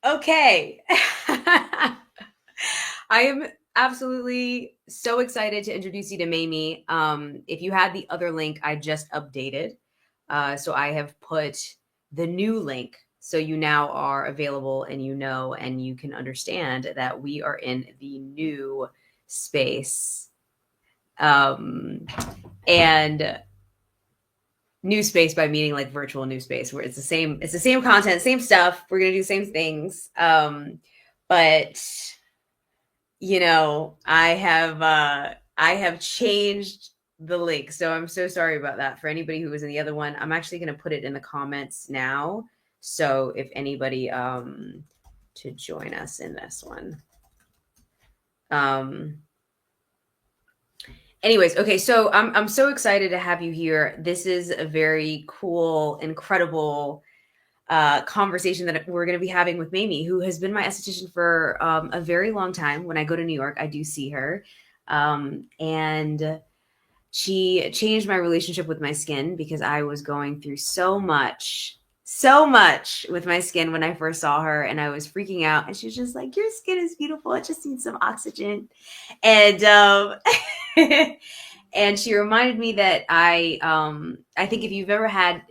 Okay. I am absolutely so excited to introduce you to Mamie. If you had the other link, I just updated. So I have put the new link. So you now are available and you know and you can understand that we are in the new space. Um, and new space by meaning like virtual new space where it's the same content, same stuff. We're gonna do the same things. But I have changed the link. So I'm so sorry about that for anybody who was in the other one. I'm actually going to put it in the comments now. So if anybody to join us in this one. Um Anyways, okay, so I'm so excited to have you here. This is a very cool, incredible conversation that we're going to be having with Mamie, who has been my esthetician for a very long time. When I go to New York, I do see her. And she changed my relationship with my skin because I was going through so much with my skin when I first saw her, and I was freaking out. And she was just like, "Your skin is beautiful. It just needs some oxygen." And and she reminded me that I think if you've ever had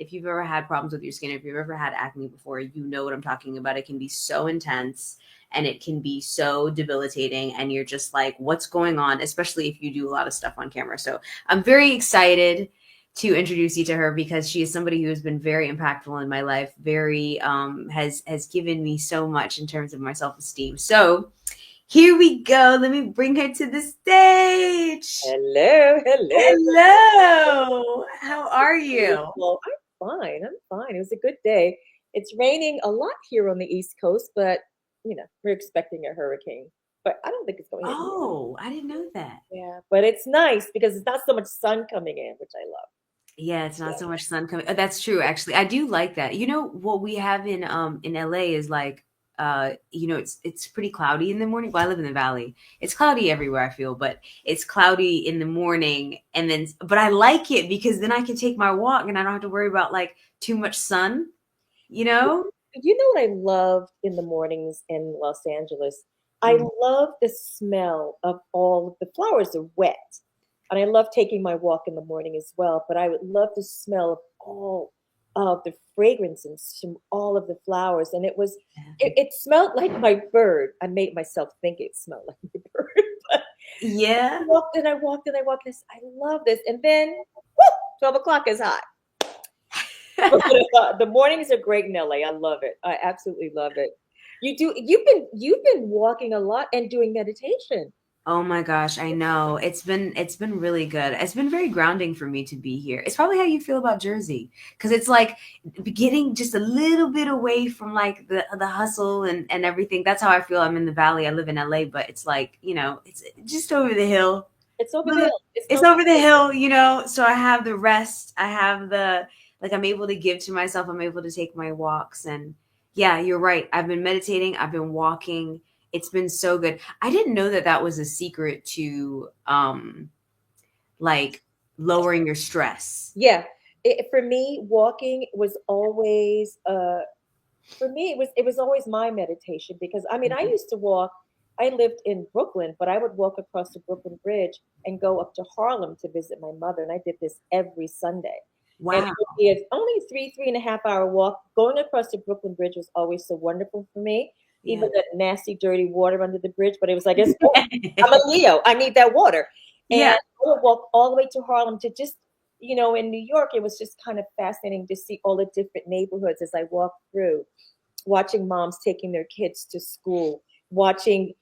problems with your skin, if you've ever had acne before, you know what I'm talking about. It can be so intense and it can be so debilitating, and you're just like, what's going on, especially if you do a lot of stuff on camera. So I'm very excited to introduce you to her because she is somebody who has been very impactful in my life, very has given me so much in terms of my self-esteem. So here we go. Let me bring her to the stage. Hello, hello. Hello. How are you? Beautiful. I'm fine. I'm fine. It was a good day. It's raining a lot here on the East Coast, but we're expecting a hurricane. But I don't think it's going to hit New York. Oh, I didn't know that. Yeah, but it's nice because it's not so much sun coming in, which I love. Yeah, it's not Yeah. so much sun coming. That's true, actually. I do like that. You know what we have in LA is like it's pretty cloudy in the morning. Well, I live in the valley. It's cloudy everywhere I feel, but it's cloudy in the morning and then but I like it because then I can take my walk and I don't have to worry about like too much sun, you know? You know what I love in the mornings in Los Angeles? I Mm. love the smell of all of the flowers are wet. And I love taking my walk in the morning as well, but I would love the smell of all of the fragrances from all of the flowers. And it smelled like my bird. I made myself think it smelled like my bird. But I Yeah. walked and I walked and I walked this. I love this. And then whoop, 12 o'clock is hot. The mornings are great in LA. I love it. I absolutely love it. You've been walking a lot and doing meditation. Oh my gosh, I know. It's been really good. It's been very grounding for me to be here. It's probably how you feel about Jersey because it's like getting just a little bit away from like the hustle and everything. That's how I feel. I'm in the valley. I live in LA, but it's like, it's just over the hill. It's over the Little- hill. It's It's no over the hill. So I have the rest. I have the like I'm able to give to myself. I'm able to take my walks and yeah, you're right. I've been meditating, I've been walking. It's been so good. I didn't know that that was a secret to like lowering your stress. Yeah. For me, walking was always for me it was always my meditation because I mean I Mhm. used to walk. I lived in Brooklyn, but I would walk across the Brooklyn Bridge and go up to Harlem to visit my mother, and I did this every Sunday. And it Wow. would be only 3.5 hour walk. Going across the Brooklyn Bridge was always so wonderful for me. Yeah. Even that nasty, dirty water under the bridge, but it was like, I'm a Leo. I need that water. And Yeah. I would walk all the way to Harlem to just, in New York, it was just kind of fascinating to see all the different neighborhoods as I walked through, watching moms taking their kids to school, watching,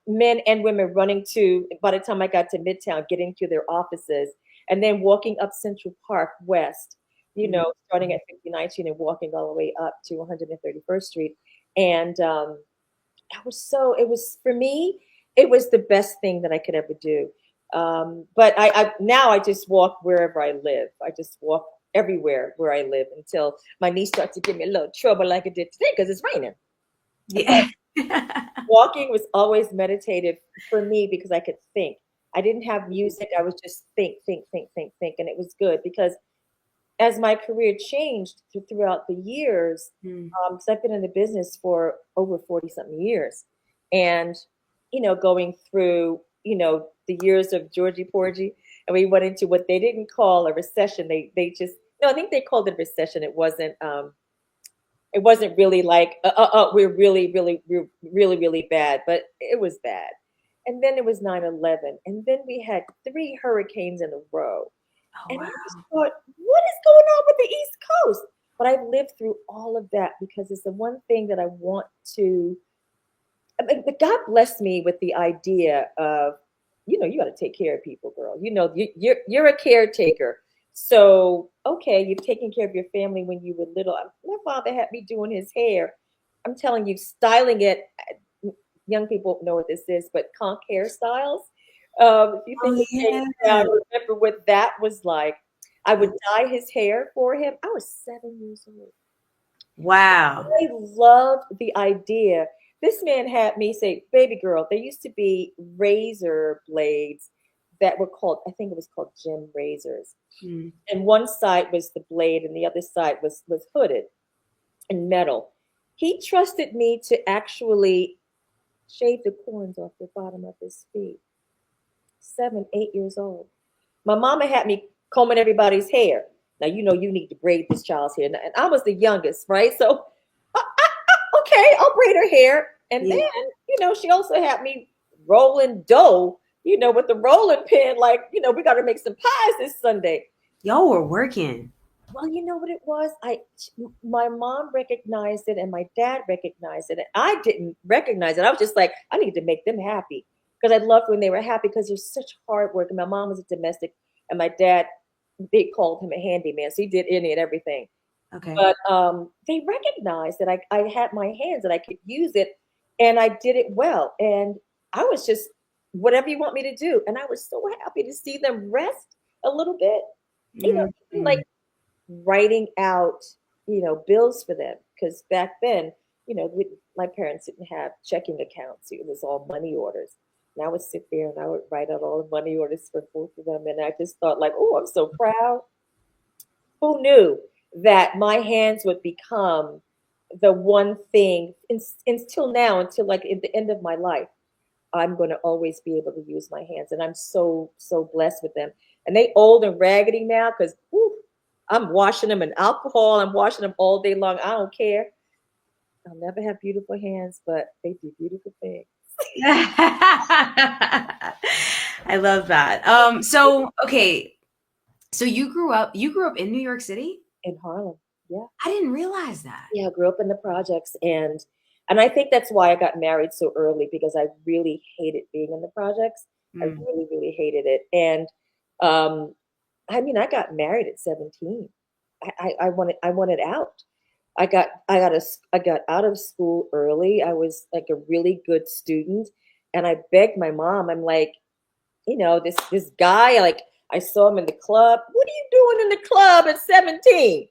men and women running to, by the time I got to Midtown, getting to their offices, and then walking up Central Park West, Mhm. starting at 5019 and walking all the way up to 131st Street. And it was for me, it was the best thing that I could ever do. But now I just walk wherever I live. I just walk everywhere where I live until my knee starts to give me a little trouble like it did today because it's raining. But Yeah. walking was always meditative for me because I could think. I didn't have music. I was just think, think, think, think, think. And it was good because as my career changed throughout the years, Mm. because I've been in the business for over 40 something years, and going through the years of Georgie Porgy, and we went into what they didn't call a recession. They just no, I think they called it a recession. It wasn't really like we're really really bad, but it was bad. And then it was 9/11, and then we had three hurricanes in a row. Oh And I wow. just thought, what is going on with the East Coast? But I've lived through all of that because it's the one thing that I want to. I mean, but God blessed me with the idea of, you got to take care of people, girl. You're a caretaker. So okay, you've taken care of your family when you were little. My father had me doing his hair. I'm telling you, styling it. Young people know what this is, but conch hairstyles. If you think Oh of James yeah. Brown, remember what that was like. I would dye his hair for him. I was 7 years old. Wow. I loved the idea. This man had me say, baby girl, there used to be razor blades that were called, I think it was called gem razors. Mm. And one side was the blade and the other side was hooded in metal. He trusted me to actually shave the corns off the bottom of his feet. 7, 8 years old. My mama had me combing everybody's hair. Now you need to braid this child's hair, and I was the youngest, right? So, okay, I'll braid her hair, and then Yeah. she also had me rolling dough, with the rolling pin, like we got to make some pies this Sunday. Y'all were working. Well, you know what it was? My mom recognized it and my dad recognized it. And I didn't recognize it. I was just like, I need to make them happy because I loved when they were happy because they're such hard work. And my mom was a domestic, and my dad, they called him a handyman, so he did any and everything. Okay. But they recognized that I had my hands and I could use it, and I did it well. And I was just whatever you want me to do, and I was so happy to see them rest a little bit. Even like Mm. writing out, bills for them. Because back then, my parents didn't have checking accounts. It was all money orders. And I would sit there and I would write out all the money orders for both of them. And I just thought like, oh, I'm so proud. Who knew that my hands would become the one thing until now, until like at the end of my life, I'm going to always be able to use my hands. And I'm so, so blessed with them. And they old and raggedy now because I'm washing them in alcohol. I'm washing them all day long. I don't care. I'll never have beautiful hands, but they do beautiful things. I love that. So okay. So you grew up in New York City? In Harlem. Yeah. I didn't realize that. Yeah, I grew up in the projects, and I think that's why I got married so early because I really hated being in the projects. I Mm. really, really hated it. And um, I mean, I got married at 17. I wanted out. I got out of school early. I was like a really good student, and I begged my mom. I'm like, this guy, like I saw him in the club. What are you doing in the club at 17?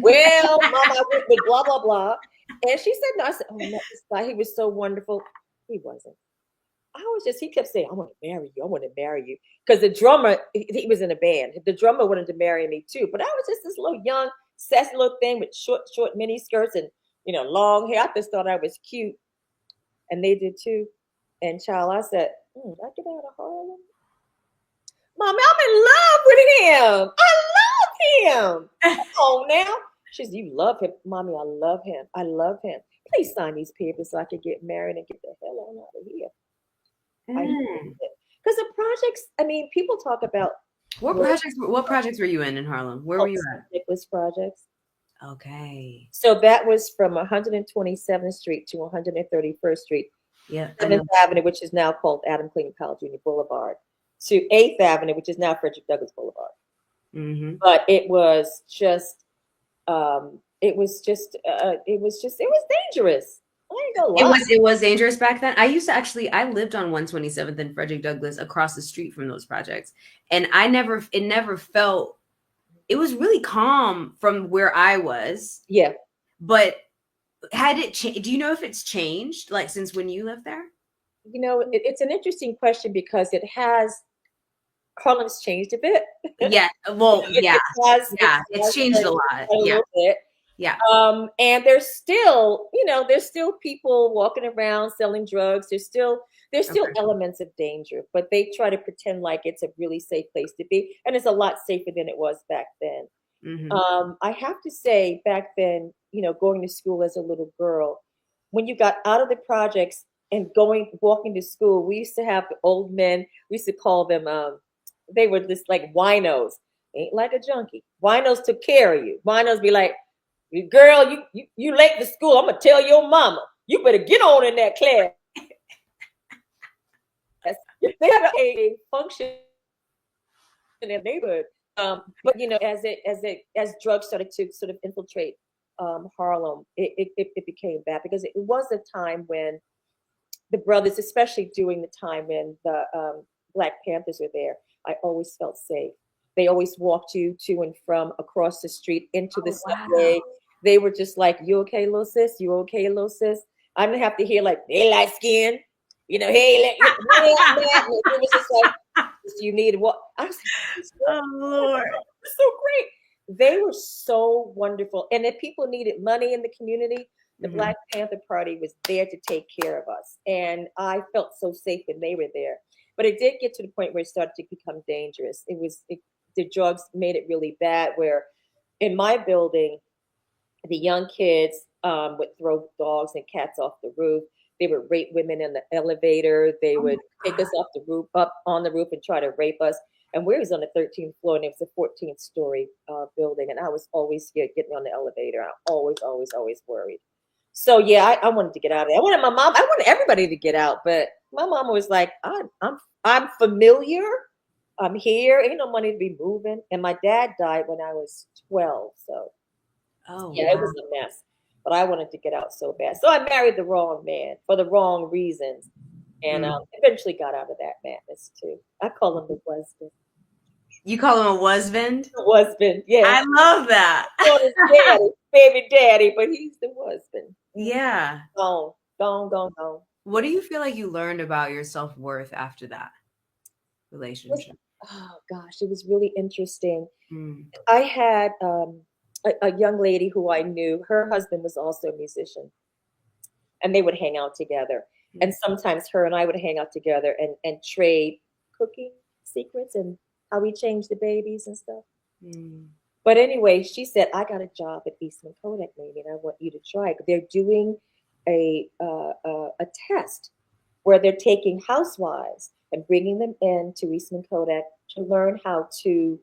Well, mom, I went with blah blah blah. And she said no. I said, oh no, this guy, he was so wonderful. He wasn't. He kept saying, I want to marry you. I want to marry you. Because the drummer, he was in a band. The drummer wanted to marry me too. But I was just this little young, sassy little thing with short mini skirts and, long hair. I just thought I was cute. And they did too. And child, I said, I get out of Harlem. Mommy, I'm in love with him. I love him. Come on now. She said, you love him. Mommy, I love him. I love him. Please sign these papers so I can get married and get the hell on out of here. Mm. Because the projects, I mean, people talk about What projects were you in Harlem? Where were you at? Nicholas projects. Okay. So that was from 127th Street to 131st Street, Yeah. 7th Avenue, which is now called Adam Clayton Powell Jr. Boulevard, to 8th Avenue, which is now Frederick Douglass Boulevard. Mm-hmm. But it was just, it was dangerous. I ain't gonna lie. It was dangerous back then. I lived on 127th and Frederick Douglass across the street from those projects. And it never felt, it was really calm from where I was. Yeah. But had it changed? Do you know if it's changed like since when you lived there? It's an interesting question because it has. Harlem's changed a bit. Yeah. Well, yeah. It Yeah. It's has changed a lot. a Yeah. little bit. Yeah. And there's still, there's still people walking around selling drugs. There's still Okay. elements of danger, but they try to pretend like it's a really safe place to be, and it's a lot safer than it was back then. Hmm. I have to say, back then, going to school as a little girl, when you got out of the projects and walking to school, we used to have the old men. We used to call them. They were just like winos. Ain't like a junkie. Winos took care of you. Winos be like, girl, you late to school. I'm gonna tell your mama. You better get on in that class. They had a function in their neighborhood. But as drugs started to sort of infiltrate Harlem, it became bad because it was a time when the brothers, especially during the time when the Black Panthers were there, I always felt safe. They always walked you to and from across the street into the Oh, wow. subway. They were just like, "You okay, little sis? You okay, little sis?" I didn't have to hear like, "Hey, light skin," hey, it was just like, "You need what?" I was like, Oh, Lord. so great. They were so wonderful. And if people needed money in the community, the Hmm. Black Panther Party was there to take care of us. And I felt so safe when they were there. But it did get to the point where it started to become dangerous. The drugs made it really bad, where in my building, the young kids would throw dogs and cats off the roof. They would rape women in the elevator. They Oh my would take us off the roof, up on the roof, and try to rape us. And we was on the 13th floor, and it was a 14th story building. And I was always scared getting on the elevator. I always, always, always worried. So yeah, I wanted to get out of there. I wanted everybody to get out, but my mom was like, I'm familiar. I'm here. Ain't no money to be moving. And my dad died when I was 12, so Oh, yeah, it wow. was a mess. But I wanted to get out so bad. So I married the wrong man for the wrong reasons. And Mm. eventually got out of that madness too. I call him the husband. You call him a husband? The husband, yeah. I love that. On his daddy, baby daddy, but he's the husband. Yeah. Gone, gone, gone, gone. What do you feel like you learned about your self-worth after that Was relationship? Oh gosh, it was really interesting. Mm. I had a young lady who I knew. Her husband was also a musician, and they would hang out together. And Mm. sometimes her and I would hang out together and trade cooking secrets and how we changed the babies and stuff. Mm. But anyway, she said, "I got a job at Eastman Kodak, maybe, and I want you to try it. They're doing a test where they're taking housewives and bringing them in to Eastman Kodak to learn how to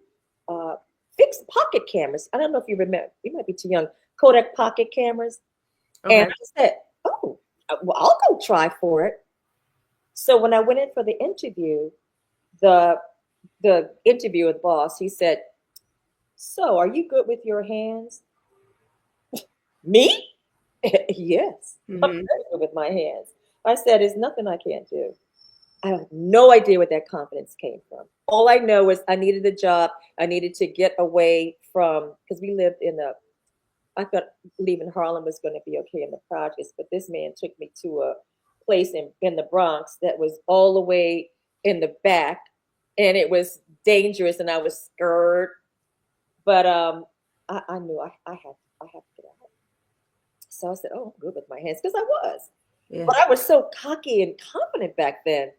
uh, fix pocket cameras. I don't know if you remember, you might be too young, Kodak pocket cameras." And Okay. I said, "Oh, well, I'll go try for it." So when I went in for the interview, the interviewer, the boss, he said, "So, are you good with your hands?" Me? Yes, I'm Hmm. very good with my hands. I said, "There's nothing I can't do." I have no idea where that confidence came from. All I know is I needed a job. I needed to get away from, because we lived I thought leaving Harlem was going to be okay in the projects, but this man took me to a place in the Bronx that was all the way in the back, and it was dangerous, and I was scared. But I knew I had to get out. So I said, "Oh, I'm good with my hands," because I was. Yeah. But I was so cocky and confident back then.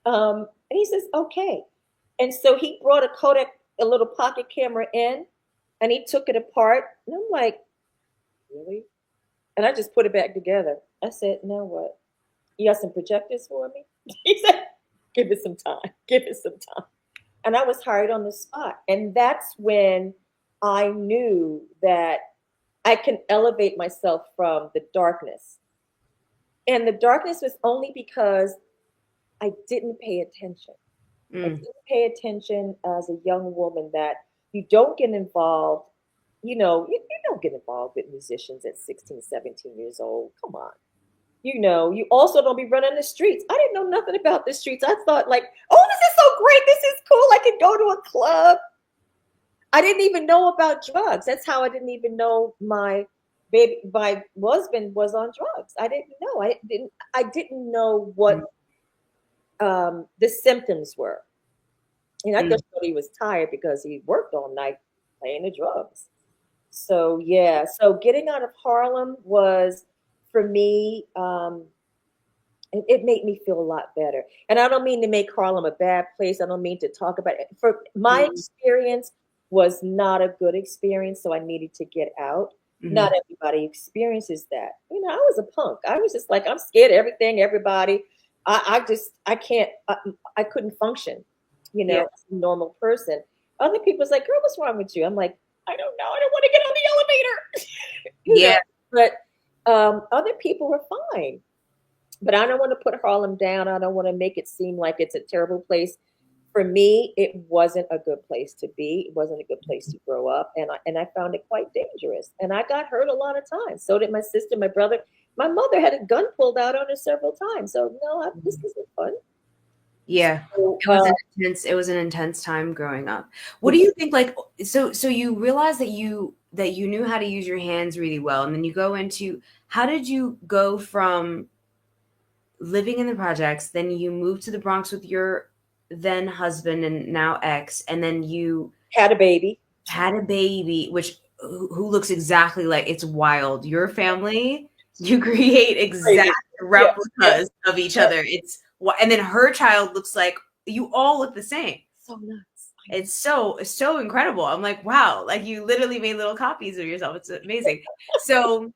And he says, "Okay." And so he brought a little pocket camera in, and he took it apart. And I'm like, "Really?" And I just put it back together. I said, "Now what? You got some projectors for me?" He said, "Give it some time. Give it some time." And I was hired on the spot. And that's when I knew that I can elevate myself from the darkness. And the darkness was only because I didn't pay attention. I Mm. didn't pay attention as a young woman that you don't get involved. You don't get involved with musicians at 16, 17 years old. Come on. You also don't be running the streets. I didn't know nothing about the streets. I thought like, "Oh, this is so great. This is cool. I can go to a club." I didn't even know about drugs. That's how I didn't even know my husband was on drugs. I didn't know. I didn't know what Mm. the symptoms were. And I Mm. just thought he was tired because he worked all night playing the drums. So yeah, so getting out of Harlem was for me, it made me feel a lot better. And I don't mean to make Harlem a bad place. I don't mean to talk about it. For my Mm. experience was not a good experience, so I needed to get out. Not Mm. everybody experiences that. I was a punk. I was just like, I'm scared of everything, everybody. I can't, I couldn't function, Yeah. as a normal person. Other people's like, girl, what's wrong with you? I'm like, I don't know. I don't want to get on the elevator. Yeah. But other people were fine. But I don't want to put Harlem down. I don't want to make it seem like it's a terrible place. For me, it wasn't a good place to be. It wasn't a good place to grow up, and I found it quite dangerous. And I got hurt a lot of times. So did my sister, my brother. My mother had a gun pulled out on her several times. So no, this isn't fun. Yeah. So, It was an intense time growing up. What do you think, like, so you realize that you knew how to use your hands really well, and then you go into, how did you go from living in the projects, then you moved to the Bronx with your then husband and now ex, and then you had a baby. had a baby, which who looks exactly like, it's wild. Your family, you create exact Crazy. Yes, yes, replicas of each yes. other. And then her child looks like, you all look the same. So nuts. I know. It's so incredible. I'm like, wow, like you literally made little copies of yourself. It's amazing. So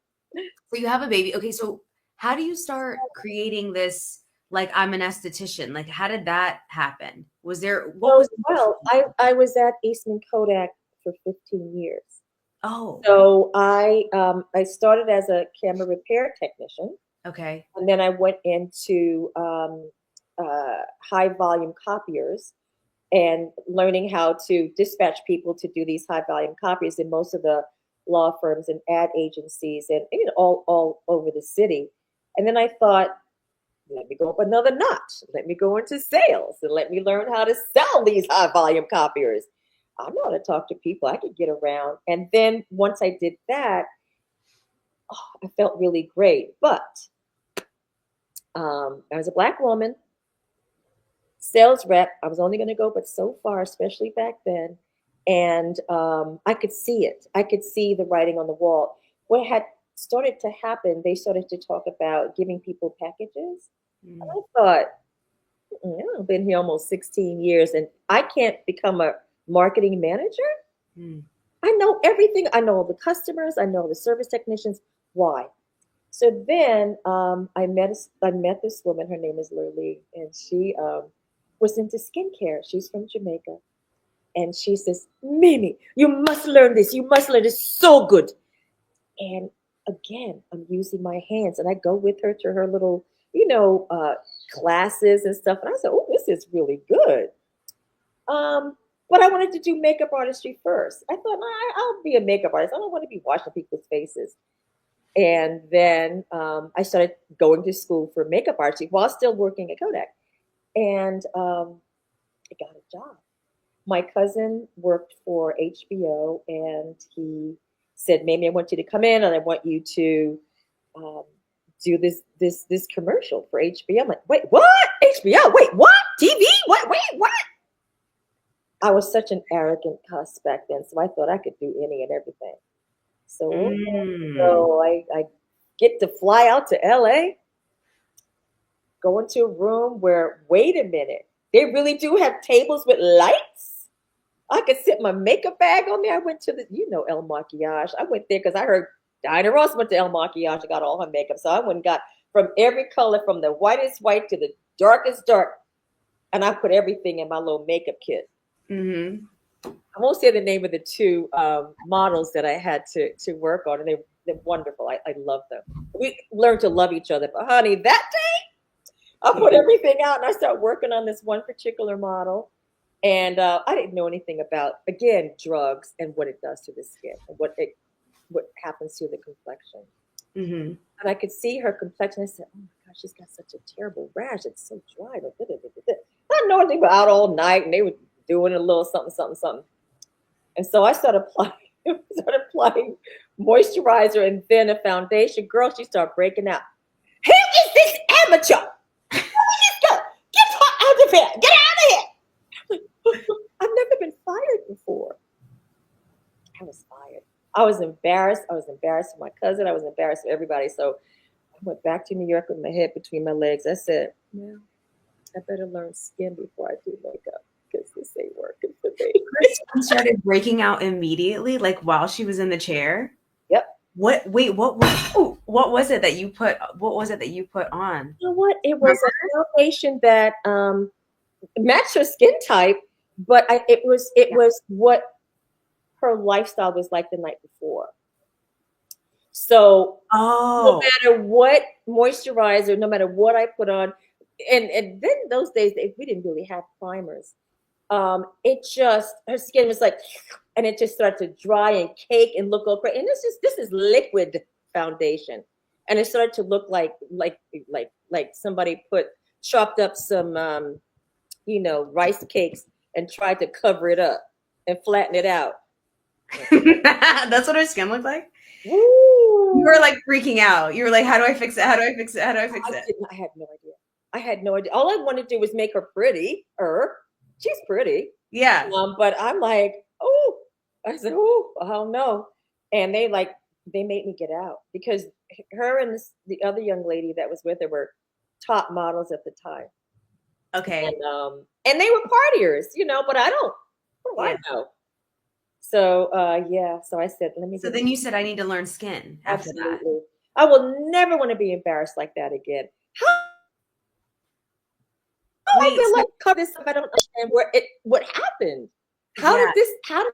you have a baby. Okay, so how do you start creating this, like, I'm an esthetician? Like, how did that happen? What So, was the well, I was at Eastman Kodak for 15 years. Oh, So I started as a camera repair technician, okay. and then I went into high volume copiers and learning how to dispatch people to do these high volume copies in most of the law firms and ad agencies and all over the city. And then I thought, let me go up another notch. Let me go into sales and let me learn how to sell these high volume copiers. I know how to talk to people. I could get around. And then once I did that, I felt really great. But I was a Black woman, sales rep. I was only going to go but so far, especially back then. And I could see it. I could see the writing on the wall. What had started to happen, they started to talk about giving people packages. And Mm, I thought, I've been here almost 16 years and I can't become a marketing manager. mm, I know everything. I know all the customers. I know the service technicians. Why? So then I met this woman. Her name is Lurlee, and she was into skincare. She's from Jamaica, and she says, "Mimi, you must learn this. You must learn this. So good." And again, I'm using my hands, and I go with her to her little, classes and stuff. And I said, "Oh, this is really good." Um, but I wanted to do makeup artistry first. I thought, nah, I'll be a makeup artist. I don't want to be washing people's faces. And then I started going to school for makeup artistry while still working at Kodak. And I got a job. My cousin worked for HBO, and he said, "Mamie, I want you to come in, and I want you to um, do this commercial for HBO." I'm like, "Wait, what? HBO? Wait, what? TV? What? Wait, what?" I was such an arrogant cuss back then, so I thought I could do any and everything. So, mm. so I get to fly out to LA, go into a room where, wait a minute, they really do have tables with lights? I could sit my makeup bag on there. I went to El Maquillage. I went there because I heard Diana Ross went to El Maquillage and got all her makeup. So I went and got from every color, from the whitest white to the darkest dark. And I put everything in my little makeup kit. Mm-hmm. I won't say the name of the two models that I had to work on, and they're wonderful. I love them. We learned to love each other. But honey, that day I put everything out and I started working on this one particular model, and I didn't know anything about, again, drugs and what it does to the skin and what happens to the complexion. Mm-hmm. And I could see her complexion. I said, "Oh my gosh, she's got such a terrible rash. It's so dry." I didn't know they were out all night and they were doing a little something, something, something. And so I started applying moisturizer and then a foundation. Girl, she started breaking out. "Who is this amateur? Where did this go? Get her out of here! Get out of here!" I've never been fired before. I was fired. I was embarrassed. I was embarrassed for my cousin. I was embarrassed for everybody. So I went back to New York with my head between my legs. I said, well, I better learn skin before I do makeup because this ain't working for me. Her skin started breaking out immediately, like while she was in the chair. Yep. What? Wait, what was it that you put? What was it that you put on? You know what? It was Remember? a foundation that matched her skin type, but it Yeah. was what her lifestyle was like the night before. So no Oh. matter what moisturizer, no matter what I put on, and then those days we didn't really have primers. It just her skin was like, and it just started to dry and cake and look all crazy. And this is liquid foundation, and it started to look like somebody put chopped up some rice cakes and tried to cover it up and flatten it out. That's what her skin looked like? You Woo! were like freaking out. You were like, how do I fix it? How do I fix it? How do I fix I it? didn't. I had no idea. I had no idea. All I wanted to do was make her pretty. She's pretty. Yeah. But I'm like, oh, I said, oh, I don't know. And they made me get out because her and the other young lady that was with her were top models at the time. Okay. And they were partiers, but I Yeah. know. So yeah, so I said, let me So get then you said, I need to learn skin after that. absolutely. I will never want to be embarrassed like that again. How I Wait, can so like cover this up? I don't understand what happened. How did yeah. this how did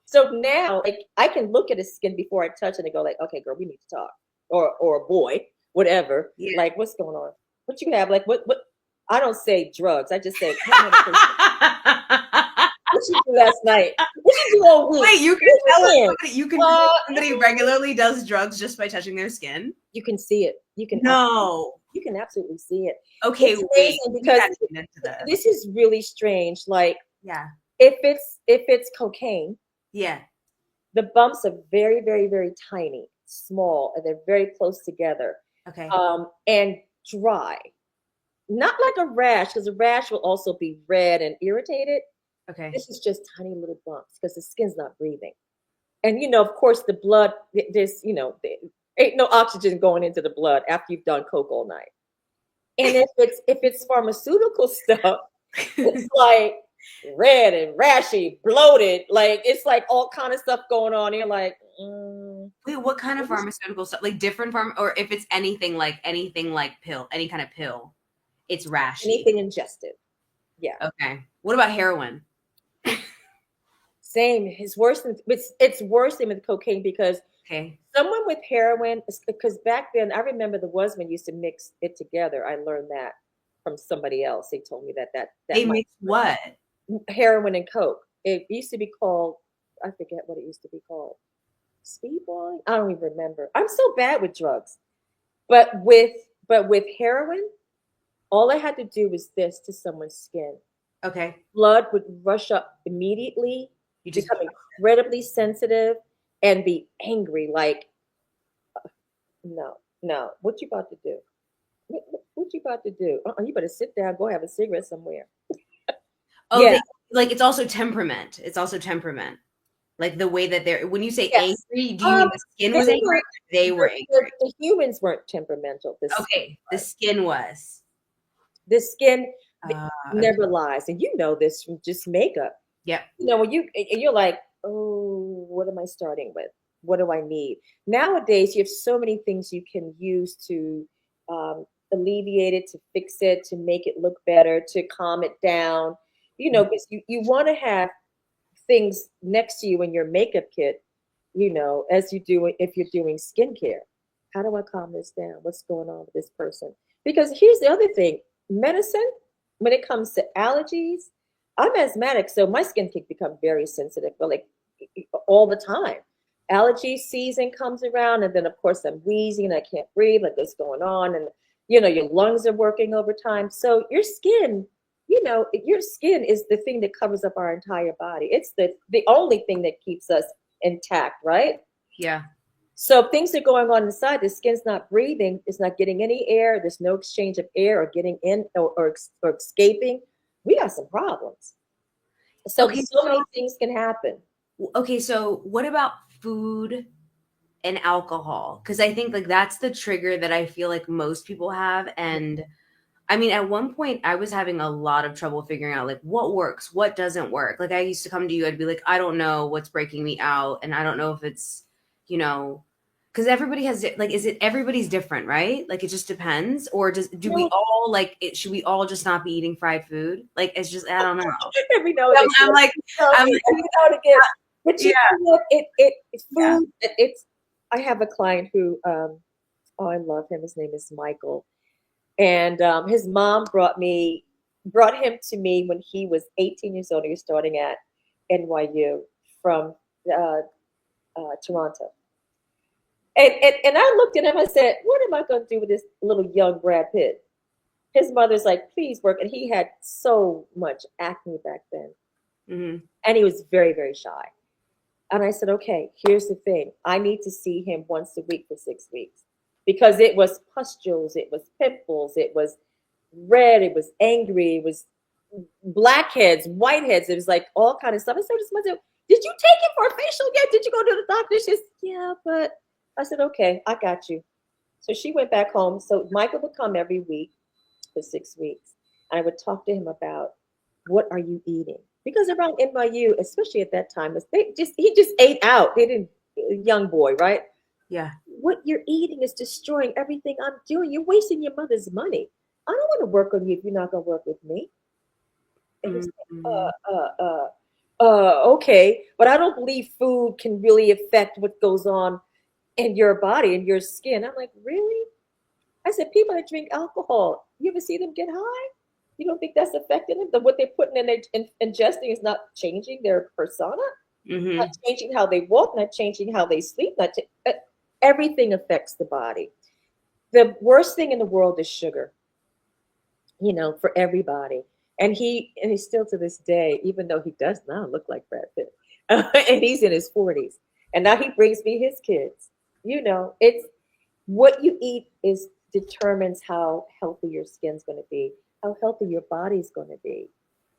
so now like I can look at his skin before I touch it and go like, okay, girl, we need to talk. Or a boy, whatever. Yeah. Like, what's going on? What you have? Like what I don't say drugs. I just say what you do last night? What you do all week? Wait, you can What tell if you somebody you can tell uh, if somebody regularly does drugs just by touching their skin? you can see it. No. You can absolutely see it. Okay, It's wait. amazing We because gotta get into this. this is really strange. Like Yeah. if it's cocaine, Yeah. the bumps are very, very, very tiny, small, and they're very close together, Okay. and dry. Not like a rash, because a rash will also be red and irritated. Okay. This is just tiny little bumps because the skin's not breathing. And of course, the blood, there's, there ain't no oxygen going into the blood after you've done coke all night. And if it's pharmaceutical stuff, it's like red and rashy, bloated, like it's like all kind of stuff going on. You're like, Wait, what kind of pharmaceutical stuff? Like different or if it's anything like pill, any kind of pill, it's rashy. anything ingested. Yeah. Okay. What about heroin? Same. It's worse than with cocaine because Okay. someone with heroin, because back then I remember the Wasman used to mix it together. I learned that from somebody else. They told me that They might mix what? heroin and coke. It used to be called, I forget what it used to be called. Speedballing? I don't even remember. I'm so bad with drugs. But with heroin, all I had to do was this to someone's skin. Okay. Blood would rush up immediately, You just become incredibly sensitive, and be angry. Like, no, no, what you about to do? What you about to do? You better sit down, go have a cigarette somewhere. Oh, Yeah, like it's also temperament. It's also temperament. Like the way that they're when you say yes. angry, do you mean the skin was They angry? were, They were angry. the humans weren't temperamental. Okay. The skin was. The skin Okay. never lies, and you know this from just makeup. Yep. When you're like, oh, what am I starting with? What do I need? Nowadays, you have so many things you can use to alleviate it, to fix it, to make it look better, to calm it down. Because you want to have things next to you in your makeup kit, as you do if you're doing skincare. How do I calm this down? What's going on with this person? Because here's the other thing, medicine, when it comes to allergies, I'm asthmatic, so my skin can become very sensitive, but like all the time. Allergy season comes around, and then of course I'm wheezing and I can't breathe, like what's going on, and your lungs are working overtime. So your skin is the thing that covers up our entire body. It's the only thing that keeps us intact, right? Yeah. So things are going on inside. The skin's not breathing. It's not getting any air. There's no exchange of air or getting in or escaping. we got some problems. So Okay, so so many things can happen. okay, so what about food and alcohol? Because I think like that's the trigger that I feel like most people have. And I mean, at one point, I was having a lot of trouble figuring out like what works, what doesn't work. Like I used to come to you, I'd be like, I don't know what's breaking me out, and I don't know if it's, you know, because everybody has like, is it everybody's different, right? Like it just depends, or do we No, all like it? Should we all just not be eating fried food? Like it's just I don't know. every now and then, I'm like, I'm like, every now and again. But yeah, you know what? It's yeah. food. It's. I have a client who, oh, I love him. His name is Michael, and his mom brought him to me when he was 18 years old. He was starting at NYU from uh, Toronto. And I looked at him. I said, "What am I going to do with this little young Brad Pitt?" His mother's like, "Please work." And he had so much acne back then, Hmm. and he was very, very shy. And I said, "Okay, here's the thing. I need to see him once a week for 6 weeks because it was pustules, it was pimples, it was red, it was angry, it was blackheads, whiteheads. It was like all kind of stuff." I said, "Did you take him for a facial yet? Did you go to the doctor?" She says, "Yeah, but," I said, "Okay, I got you." So she went back home. So Michael would come every week for 6 weeks. And I would talk to him about what are you eating? Because around NYU, especially at that time, he just ate out. They didn't young boy, right? Yeah. What you're eating is destroying everything I'm doing. You're wasting your mother's money. I don't want to work on you if you're not gonna work with me. And he's like, Mhm. okay, but I don't believe food can really affect what goes on in your body and your skin. I'm like, really? I said, people that drink alcohol, you ever see them get high? You don't think that's affecting them? That what they're putting in, ingesting is not changing their persona, not Mhm. changing how they walk, not changing how they sleep. Everything affects the body. The worst thing in the world is sugar, for everybody. And he's still to this day, even though he does now look like Brad Pitt, and he's in his 40s, and now he brings me his kids. It's what you eat is determines how healthy your skin's going to be, how healthy your body's going to be.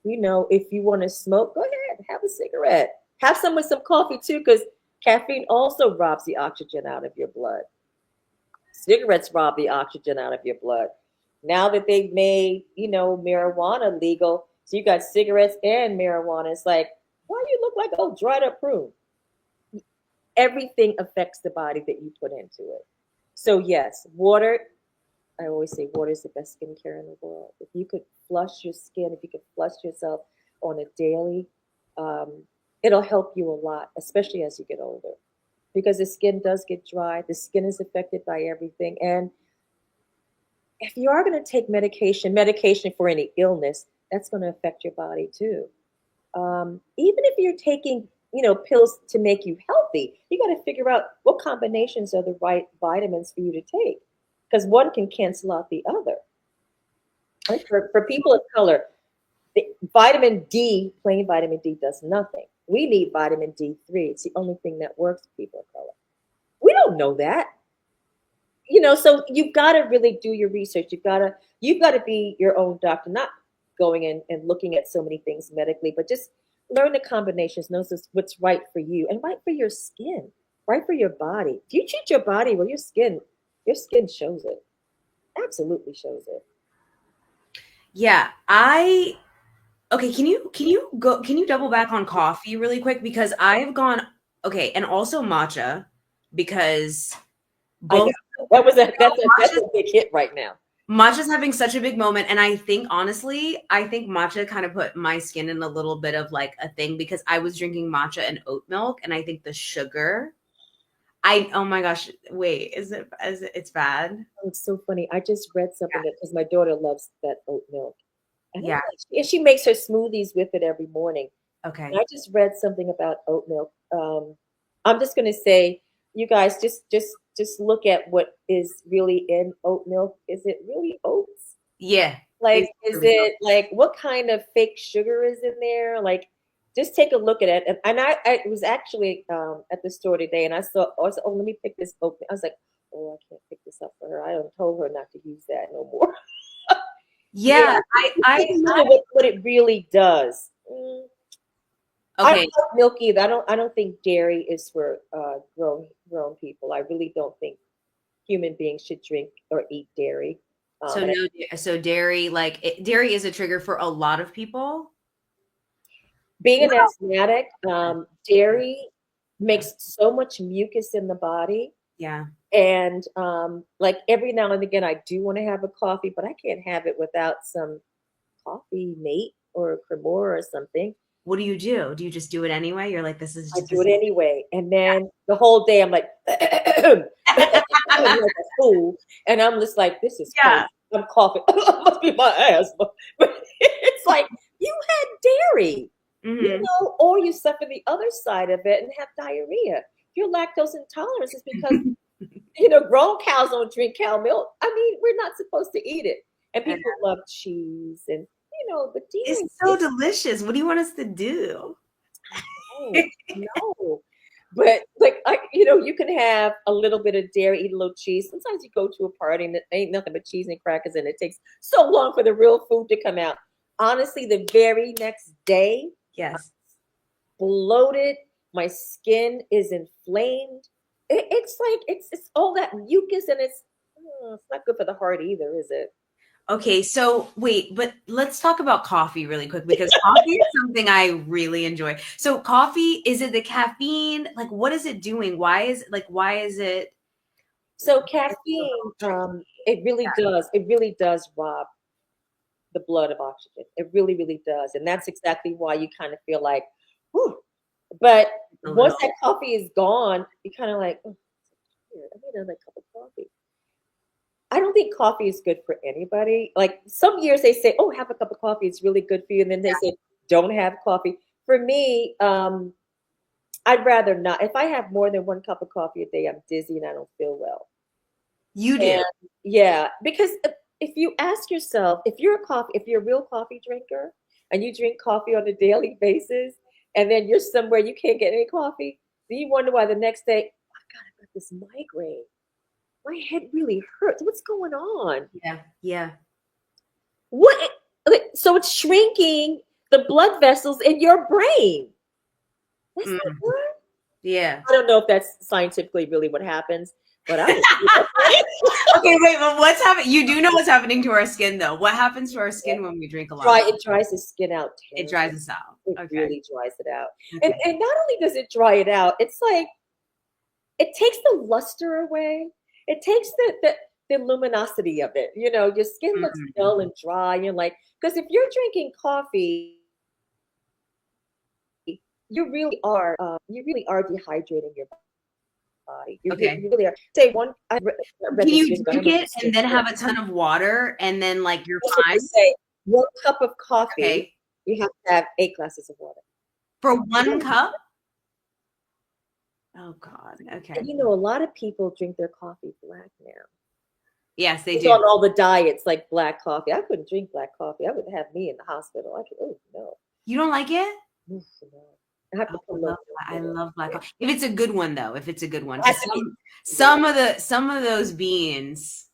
If you want to smoke, go ahead, have a cigarette, have some with some coffee too, because caffeine also robs the oxygen out of your blood. Cigarettes rob the oxygen out of your blood. Now that they've made, marijuana legal, so you got cigarettes and marijuana. It's like, why do you look like a dried up prune? Everything affects the body that you put into it. So yes, water. I always say water is the best skincare in the world. If you could flush your skin, if you could flush yourself on a daily, um, it'll help you a lot, especially as you get older, because the skin does get dry. The skin is affected by everything, and if you are going to take medication for any illness, that's going to affect your body too. Even if you're taking, pills to make you healthy, you got to figure out what combinations are the right vitamins for you to take, because one can cancel out the other. Right? For people of color, vitamin D, plain vitamin D, does nothing. We need vitamin D3. It's the only thing that works for people of color. We don't know that. So you've got to really do your research. You've got to be your own doctor, not going in and looking at so many things medically, but just learn the combinations, know what's right for you and right for your skin, right for your body. If you treat your body well, your skin shows it. Absolutely shows it. Yeah, I okay, can you double back on coffee really quick because I've gone okay, and also matcha because I know both that's matcha's a big hit right now. matcha's having such a big moment, and I think honestly, I think matcha kind of put my skin in a little bit of like a thing because I was drinking matcha and oat milk, and I think the sugar I oh my gosh, wait, it's bad? Oh, it's so funny. I just read something that because my daughter loves that oat milk, and Yeah, she makes her smoothies with it every morning. And okay. I just read something about oat milk. I'm just going to say, you guys, just look at what is really in oat milk. Is it really oats? Yeah, Like, it's is really it like what kind of fake sugar is in there? Like, just take a look at it. And I was actually at the store today, and I was, oh, let me pick this oat. I was like, oh, I can't pick this up for her. I told her not to use that no more. Yeah, I don't know what it really does. I don't okay. like milk either. I don't think dairy is for grown people. I really don't think human beings should drink or eat dairy. So And no, so dairy, like dairy is a trigger for a lot of people. being an Well, asthmatic, dairy makes so much mucus in the body. yeah. And like every now and again, I do want to have a coffee, but I can't have it without some coffee mate or cremor or something. What do you do? Do you just do it anyway? You're like, this is I just do this. it anyway. And then the whole day I'm like, like a fool. And I'm just like, this is crazy. Yeah. I'm coughing. Must be my asthma. But it's like, you had dairy, Hmm. or you suffer the other side of it and have diarrhea. Your lactose intolerance is because, grown cows don't drink cow milk. I mean, we're not supposed to eat it. And people love cheese and, but It's dairy so is delicious. What do you want us to do? no, no. But like you can have a little bit of dairy, eat a little cheese. Sometimes you go to a party and it ain't nothing but cheese and crackers, and it takes so long for the real food to come out. Honestly, the very next day, Yes. bloated, my skin is inflamed. It's like it's all that mucus, and it's not good for the heart either, is it? Okay, so wait, but let's talk about coffee really quick because coffee is something I really enjoy. So coffee, is it the caffeine? Like what is it doing? Why is it So it's a caffeine, little tricky? it really does rob the blood of oxygen. It really, really does. And that's exactly why you kind of feel like, whew. But A once little. that coffee is gone, you kind of like, oh, here, I need another cup of coffee. I don't think coffee is good for anybody. Like some years they say, oh, have a cup of coffee. It's really good for you. And then they say, don't have coffee. For me, I'd rather not. If I have more than one cup of coffee a day, I'm dizzy and I don't feel well. You do. And yeah, because if you ask yourself, if you're a real coffee drinker and you drink coffee on a daily basis, and then you're somewhere you can't get any coffee, then you wonder why the next day, oh my God, I've got this migraine. My head really hurts. What's going on? Yeah. Yeah. What? So it's shrinking the blood vessels in your brain. That's not Mm, good. yeah. I don't know if that's scientifically really what happens, but I would do that. Okay, wait, but what's happening? You do know what's happening to our skin though. What happens to our skin when we drink a lot of It dries the skin out it terribly. dries us out. It Okay. really dries it out. And Okay. and not only does it dry it out, it's like it takes the luster away. It takes the luminosity of it. Your skin looks Mhm. dull and dry. You're like, because if you're drinking coffee, you really are dehydrating your body. Okay. You really are. Say one, I read Can this you years ago. I don't drink know if it it's still and then true. have a ton of water and then like you're That's what they fine? say. 1 cup of coffee, Okay. you have to have 8 glasses of water. For one cup? Oh God. Okay. And a lot of people drink their coffee black now. Yes, they It's do. on all the diets like black coffee. I couldn't drink black coffee. I would have me in the hospital. I could, oh no. You don't like it? Oof, no. I have Oh, to put milk I in it. love black coffee. If it's a good one though, if it's a good one. It has Because to be. Yeah, some of those beans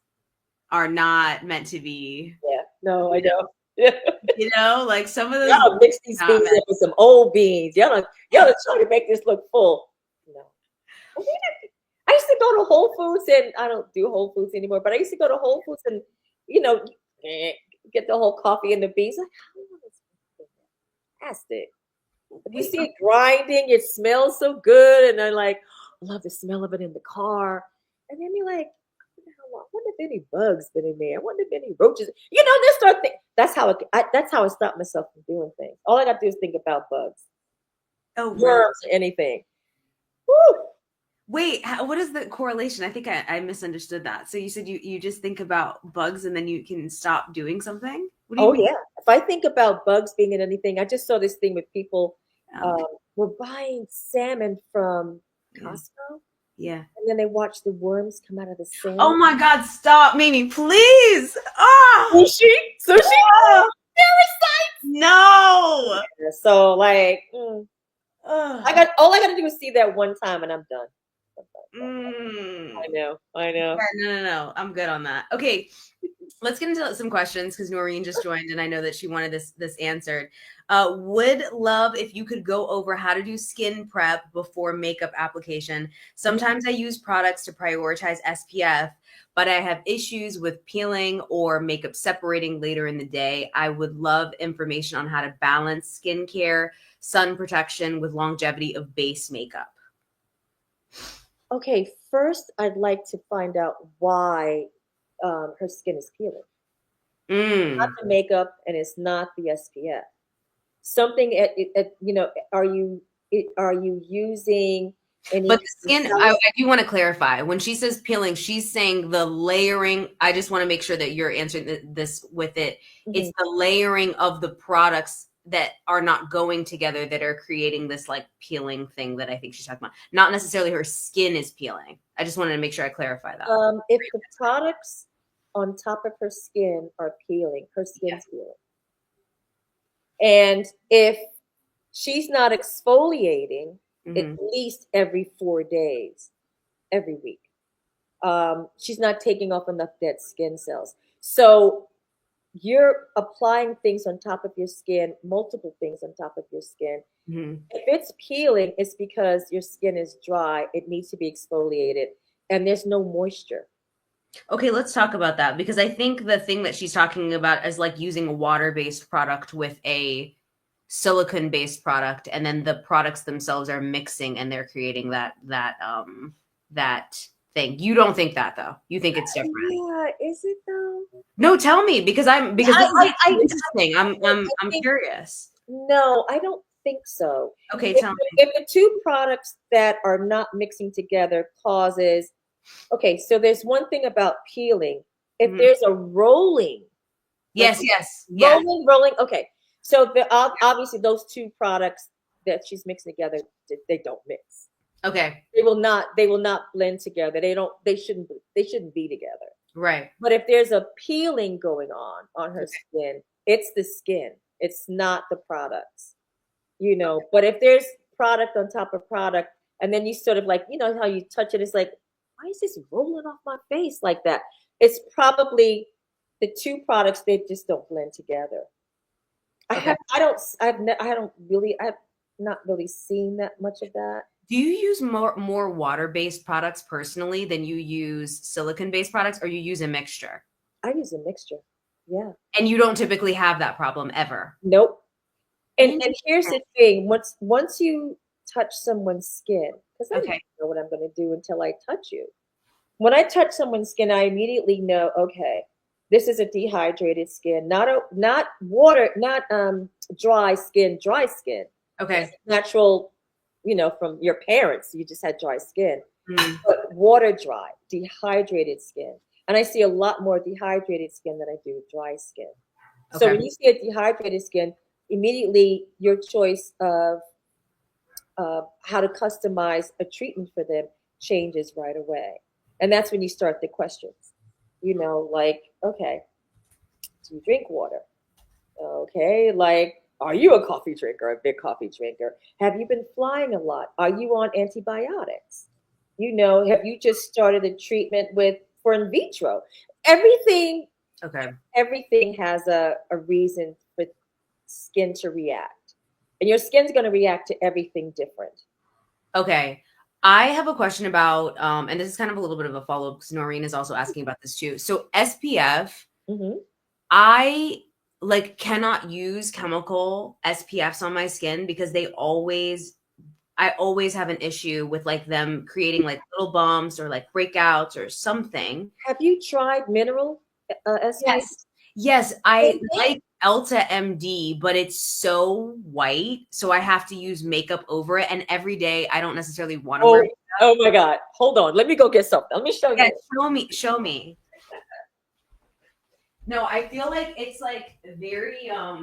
are not meant to be, yeah. No, I know. Yeah. like some of those Y'all beans mix are these not beans meant. up with some old beans. Y'all trying to make this look full. No. I used to go to Whole Foods, and I don't do Whole Foods anymore, but I used to go to Whole Foods and, you know, get the whole coffee and the beans. Like, how long is this plastic? If you Wait, see it grinding, it smells so good, and I like love the smell of it in the car. And then you're like, I wonder if any bugs been in there. I wonder if any roaches. Just start think. That's how I stop myself from doing things. All I got to do is think about bugs, oh really? worms, anything. Woo! Wait, what is the correlation? I think I misunderstood that. So you said you just think about bugs and then you can stop doing something? What do you Oh mean? yeah. If I think about bugs being in anything, I just saw this thing with people Okay. were buying salmon from Yeah. Costco, Yeah. and then they watch the worms come out of the salmon. Oh my God, stop, Mamie, please. Ah, Sushi, sushi, ah, parasites. no. Yeah, so like, Ugh. all I got to do is see that one time, and I'm done. Mm. I know, I know. Yeah, no. I'm good on that. Okay. let's get into some questions because Noreen just joined and I know that she wanted this answered. Would love if you could go over how to do skin prep before makeup application. Sometimes I use products to prioritize SPF, but I have issues with peeling or makeup separating later in the day. I would love information on how to balance skincare, sun protection with longevity of base makeup. Okay, first I'd like to find out why her skin is peeling. Not Mm. the makeup, and it's not the SPF. Something are you using But any the skin, I salicylic? do want to clarify. When she says peeling, she's saying the layering. I just want to make sure that you're answering this with it. It's Mhm. the layering of the products that are not going together that are creating this like peeling thing that I think she's talking about. Not necessarily her skin is peeling. I just wanted to make sure I clarify that. If the products on top of her skin are peeling, her Yeah. skin's peeling. And if she's not exfoliating at Hmm. least every 4 days, every week, she's not taking off enough dead skin cells. So you're applying things on top of your skin, multiple things on top of your skin. Hmm. If it's peeling, it's because your skin is dry. It needs to be exfoliated, and there's no moisture. Okay, let's talk about that because I think the thing that she's talking about is like using a water-based product with a silicone-based product, and then the products themselves are mixing and they're creating that thing. You don't think that though. You think it's different. Yeah, is it though? No, tell me because this is I interesting. I'm think curious. no, I don't think so. Okay, If tell the, me. if the two products that are not mixing together causes, okay, so there's one thing about peeling. If Mhm. there's a rolling, like Yes, yes, yes. rolling, okay. So obviously those two products that she's mixing together, they don't mix. Okay, They will not blend together. They shouldn't be together. right. But if there's a peeling going on her skin, it's the skin. It's not the products. But if there's product on top of product, and then you sort of like, how you touch it, it's like, why is this rolling off my face like that? It's probably the two products, they just don't blend together. I Okay. have I don't I've ne- I don't really I've not really seen that much of that. Do you use more water-based products personally than you use silicone-based products, or you use a mixture? I use a mixture. Yeah. And you don't typically have that problem ever. Nope. And here's Interesting. the thing: once you touch someone's skin, because I never Okay. know what I'm going to do until I touch you. When I touch someone's skin, I immediately know, okay, this is a dehydrated skin, not water, not dry skin, dry skin. That's Okay. natural, from your parents. You just had dry skin, Mm, but water dry, dehydrated skin. And I see a lot more dehydrated skin than I do dry skin. So okay. when you see a dehydrated skin, immediately your choice of how to customize a treatment for them changes right away. And that's when you start the questions. Like, okay, do you drink water? Okay, like, are you a coffee drinker, a big coffee drinker? Have you been flying a lot? Are you on antibiotics? Have you just started a treatment for in vitro? Everything, Okay. everything has a reason for skin to react. And your skin's going to react to everything different. Okay. I have a question about, and this is kind of a little bit of a follow-up because Noreen is also asking about this too. So SPF, Hmm. I like cannot use chemical SPFs on my skin because I always have an issue with like them creating like little bumps or like breakouts or something. Have you tried mineral SPF? Yes. Yes, I Same thing. like Elta MD, but it's so white, so I have to use makeup over it, and every day I don't necessarily want to wear Oh, it. oh my God. Hold on. Let me go get something. Let me show Yeah, you. show me, show me. No, I feel like it's like very let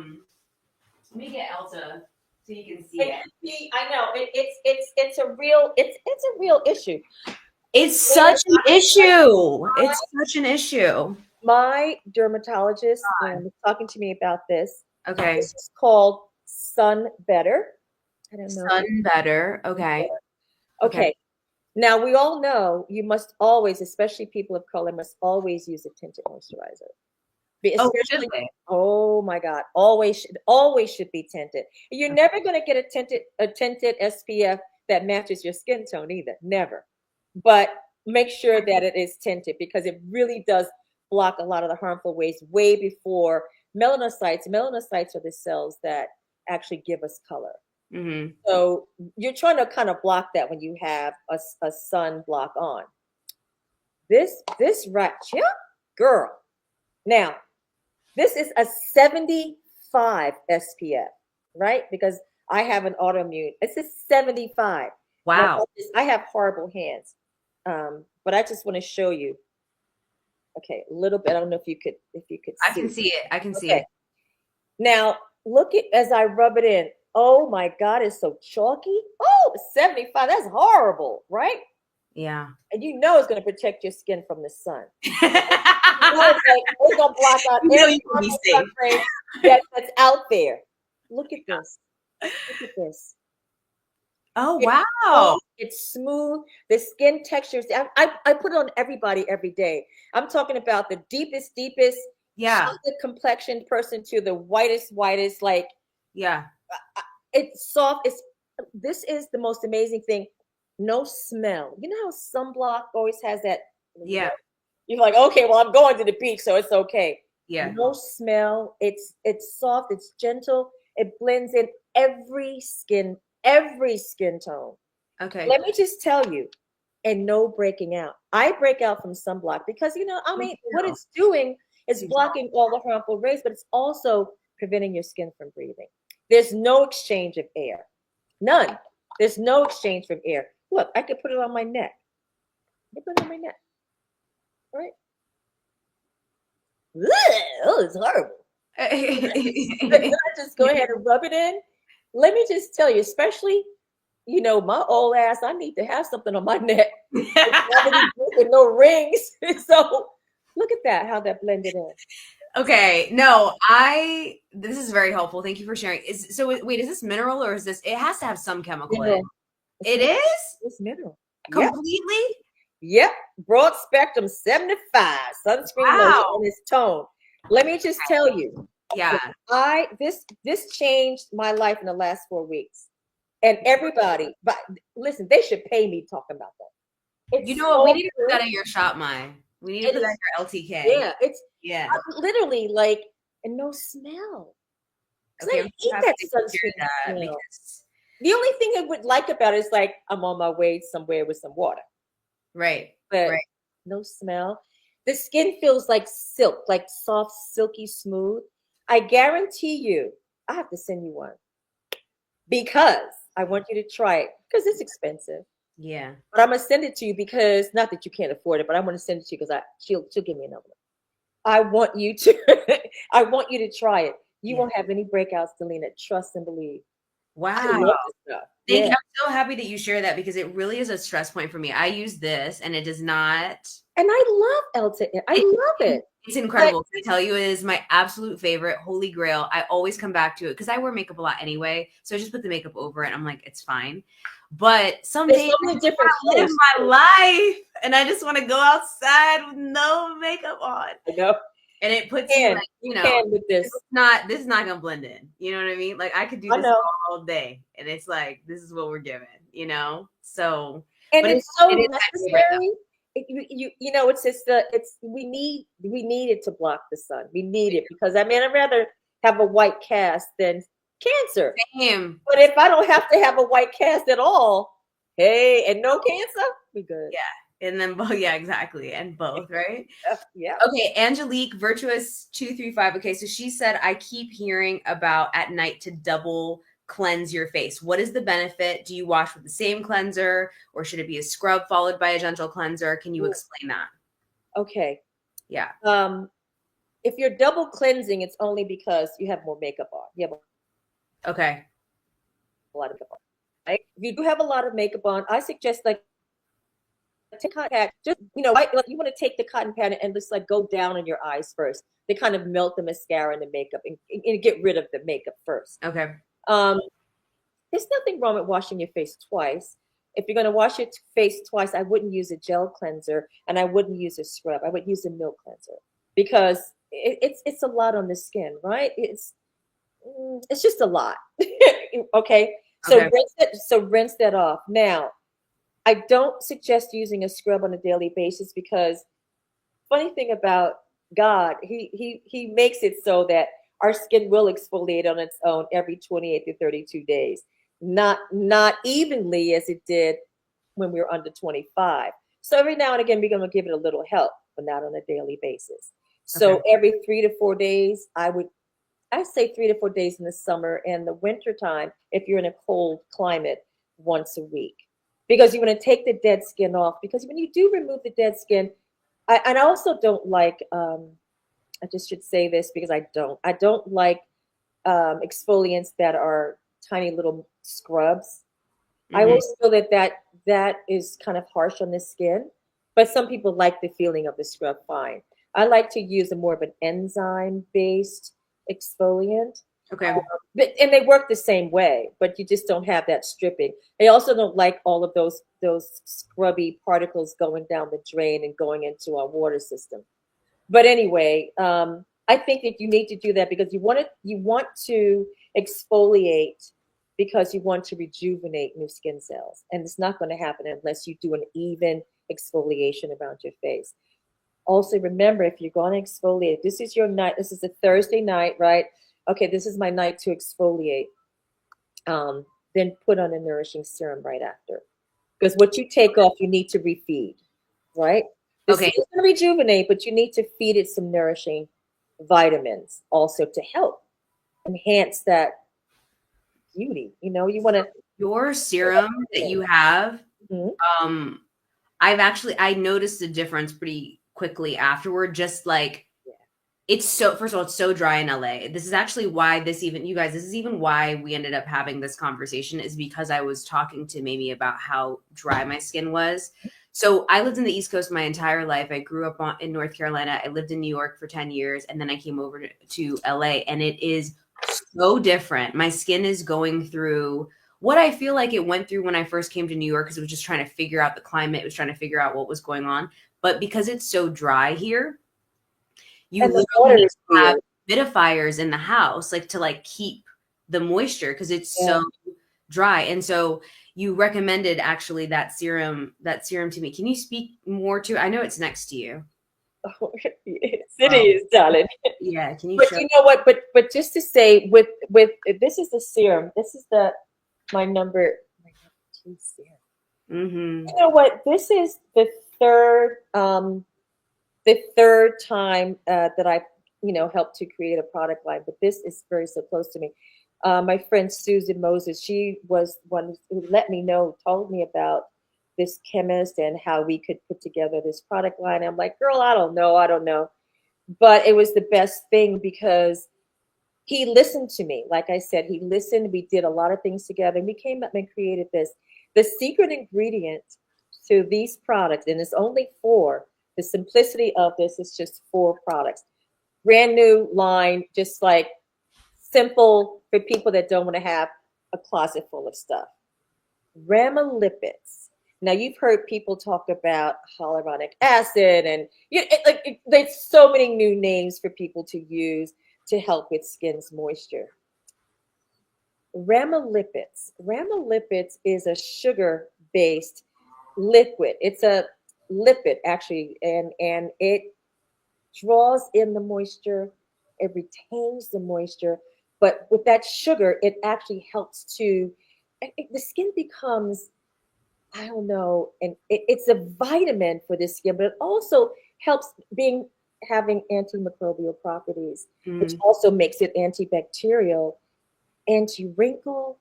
me get Elta so you can see And it. see, I know it's a real issue. It's And such an issue. It's such an issue. my dermatologist was talking to me about this. Okay. This is called Sun Better. I don't know if you. Sun better. Okay. Okay. Okay. Now we all know you must always, especially people of color, must always use a tinted moisturizer. Oh, should Especially, they? oh my God, always should be tinted. You're never going to get a tinted SPF that matches your skin tone either. Never. But make sure that it is tinted because it really does block a lot of the harmful ways way before melanocytes. Melanocytes are the cells that actually give us color. Mm-hmm. So you're trying to kind of block that when you have a sunblock on. This right here, girl. Now, this is a 75 SPF, right? Because I have an autoimmune. It's a 75. Now, Wow. I have horrible hands, but I just want to show you. Okay, a little bit. I don't know if you could I see. can see it. I can see Okay. it. Now, look at as I rub it in. Oh my God, it's so chalky. Oh, 75. That's horrible, right? Yeah. And you know it's going to protect your skin from the sun. It's gonna block out You know every you can be sun safe. ray that's out there. Look at this. Look at this. Oh, It's wow. soft, it's smooth. The skin textures. I put it on everybody every day. I'm talking about the deepest Yeah. chocolate complexioned person to the whitest. Like Yeah. it's soft. This is the most amazing thing. No smell. You know how sunblock always has that. Yeah. You're like, okay, well, I'm going to the beach, so it's okay. Yeah. No smell. It's soft. It's gentle. It blends in every skin tone. Okay. Let me just tell you, and no breaking out. I break out from sunblock because I Me mean, what too. it's doing is Exactly. blocking all the harmful rays, but it's also preventing your skin from breathing. There's no exchange of air. None. There's no exchange from air. Look, I could put it on my neck. I put it on my neck. All right. Oh, it's horrible. I just go ahead and rub it in. Let me just tell you, especially, my old ass, I need to have something on my neck with no rings. So look at that, how that blended in. Okay, no, this is very helpful. Thank you for sharing. Wait, is this mineral or is this it has to have some chemical in it? Mineral. It is? It's mineral. Yep. Completely? Yep. Broad spectrum 75 sunscreen lotion Wow. in its tone. Let me just tell you, Yeah. this changed my life in the last 4 weeks. And everybody, but listen, they should pay me talking about that. It's You know what? We so need to put good. that in your shop, Mai. We need to It put that is, in your LTK. yeah, it's Yeah. literally like, and no smell. Because Okay, I we hate have that to secure sunscreen that smell. because The only thing I would like about it is like I'm on my way somewhere with some water, right. but Right. no smell. The skin feels like silk, like soft, silky smooth. I guarantee you, I have to send you one because I want you to try it because it's expensive. Yeah. But I'm gonna send it to you because not that you can't afford it, but I'm gonna send it to you because she'll give me another one. I want you to I want you to try it. You Yeah. won't have any breakouts, Delina. Trust and believe. I Wow. love this stuff. Thank you. Yeah. I'm so happy that you share that because it really is a stress point for me. I use this and it does not. And I love Elta. I love it. It's incredible. Can I tell you, it is my absolute favorite, holy grail. I always come back to it because I wear makeup a lot anyway. So I just put the makeup over it. I'm like, it's fine. But some There's days so many different I live colors. my life and I just want to go outside with no makeup on. I know. And it puts You you can, like, you can with this. this is not gonna blend in. You know what I mean? Like I could do I this know. all day. And it's like, this is what we're given, So And but it's so it is my favorite though. necessary. It's just we need it to block the sun. We need it because I mean I'd rather have a white cast than cancer. Same. But if I don't have to have a white cast at all, hey, and no cancer, we good. Yeah. And then both, yeah, exactly. And both, right? Yeah. Okay, Angelique Virtuous 235. Okay, so she said I keep hearing about at night to double cleanse your face. What is the benefit? Do you wash with the same cleanser or should it be a scrub followed by a gentle cleanser? Can you explain that? Okay. Yeah. If you're double cleansing, it's only because you have more makeup on. You have Okay. a lot of makeup on. Right? If you do have a lot of makeup on, I suggest like take cotton pad. Just like you want to take the cotton pad and just like go down on your eyes first. They kind of melt the mascara and the makeup and get rid of the makeup first. Okay. There's nothing wrong with washing your face twice. If you're going to wash your face twice, I wouldn't use a gel cleanser and I wouldn't use a scrub. I would use a milk cleanser because it's a lot on the skin, right? It's just a lot. Okay, so Okay. rinse that off. Now, I don't suggest using a scrub on a daily basis because funny thing about God, he makes it so that our skin will exfoliate on its own every 28 to 32 days. Not evenly as it did when we were under 25. So every now and again we're going to give it a little help, but not on a daily basis. Okay. So every 3 to 4 days, I say 3 to 4 days in the summer, and the winter time, if you're in a cold climate, once a week. Because you want to take the dead skin off. Because when you do remove the dead skin, and I also don't like, I just should say this because I don't like exfoliants that are tiny little scrubs. I Hmm. always feel that is kind of harsh on the skin, but some people like the feeling of the scrub fine. I like to use a more of an enzyme based exfoliant. Okay. And they work the same way, but you just don't have that stripping. I also don't like all of those scrubby particles going down the drain and going into our water system. But anyway, I think that you need to do that because you want to exfoliate because you want to rejuvenate new skin cells, and it's not going to happen unless you do an even exfoliation around your face. Also, remember, if you're going to exfoliate, this is your night. This is a Thursday night, right? Okay, this is my night to exfoliate. Um, then put on a nourishing serum right after. Because what you take off, you need to refeed, right? The Okay. skin's going to rejuvenate, but you need to feed it some nourishing vitamins also to help enhance that beauty. You want to. Your serum that you have, Mhm. um, I noticed a difference pretty quickly afterward. Just like it's so, first of all, it's so dry in LA. This is actually why you guys, this is even why we ended up having this conversation, is because I was talking to Mamie about how dry my skin was. So I lived in the East Coast my entire life. I grew up in North Carolina. I lived in New York for 10 years, and then I came over to LA, and it is so different. My skin is going through what I feel like it went through when I first came to New York, because it was just trying to figure out the climate. It was trying to figure out what was going on. But because it's so dry here, you And the literally water need is to have weird. humidifiers in the house, like to like keep the moisture because it's Yeah. so dry. And so you recommended actually that serum to me. Can you speak more to it? I know it's next to you. Yes, it Um, is, darling. yeah, can you But show? you know what? But just to say, with this is the serum. This is my number 2 serum. Mm-hmm. You know what? This is the third time that I helped to create a product line. But this is very so close to me. My friend Susan Moses, she was one who let me know, told me about this chemist and how we could put together this product line. I'm like, girl, I don't know. But it was the best thing because he listened to me. Like I said, he listened. We did a lot of things together, and we came up and created this. The secret ingredient to these products, and it's only four. The simplicity of this is just four products. Brand new line, just like simple for people that don't want to have a closet full of stuff. Ramolipids. Now you've heard people talk about hyaluronic acid, and there's so many new names for people to use to help with skin's moisture. Ramolipids is a sugar-based liquid. It's a lipid actually, and it draws in the moisture, it retains the moisture, but with that sugar, it actually helps to the skin becomes, I don't know, and it's a vitamin for the skin, but it also helps being having antimicrobial properties, which Mm. also makes it antibacterial, anti-wrinkle,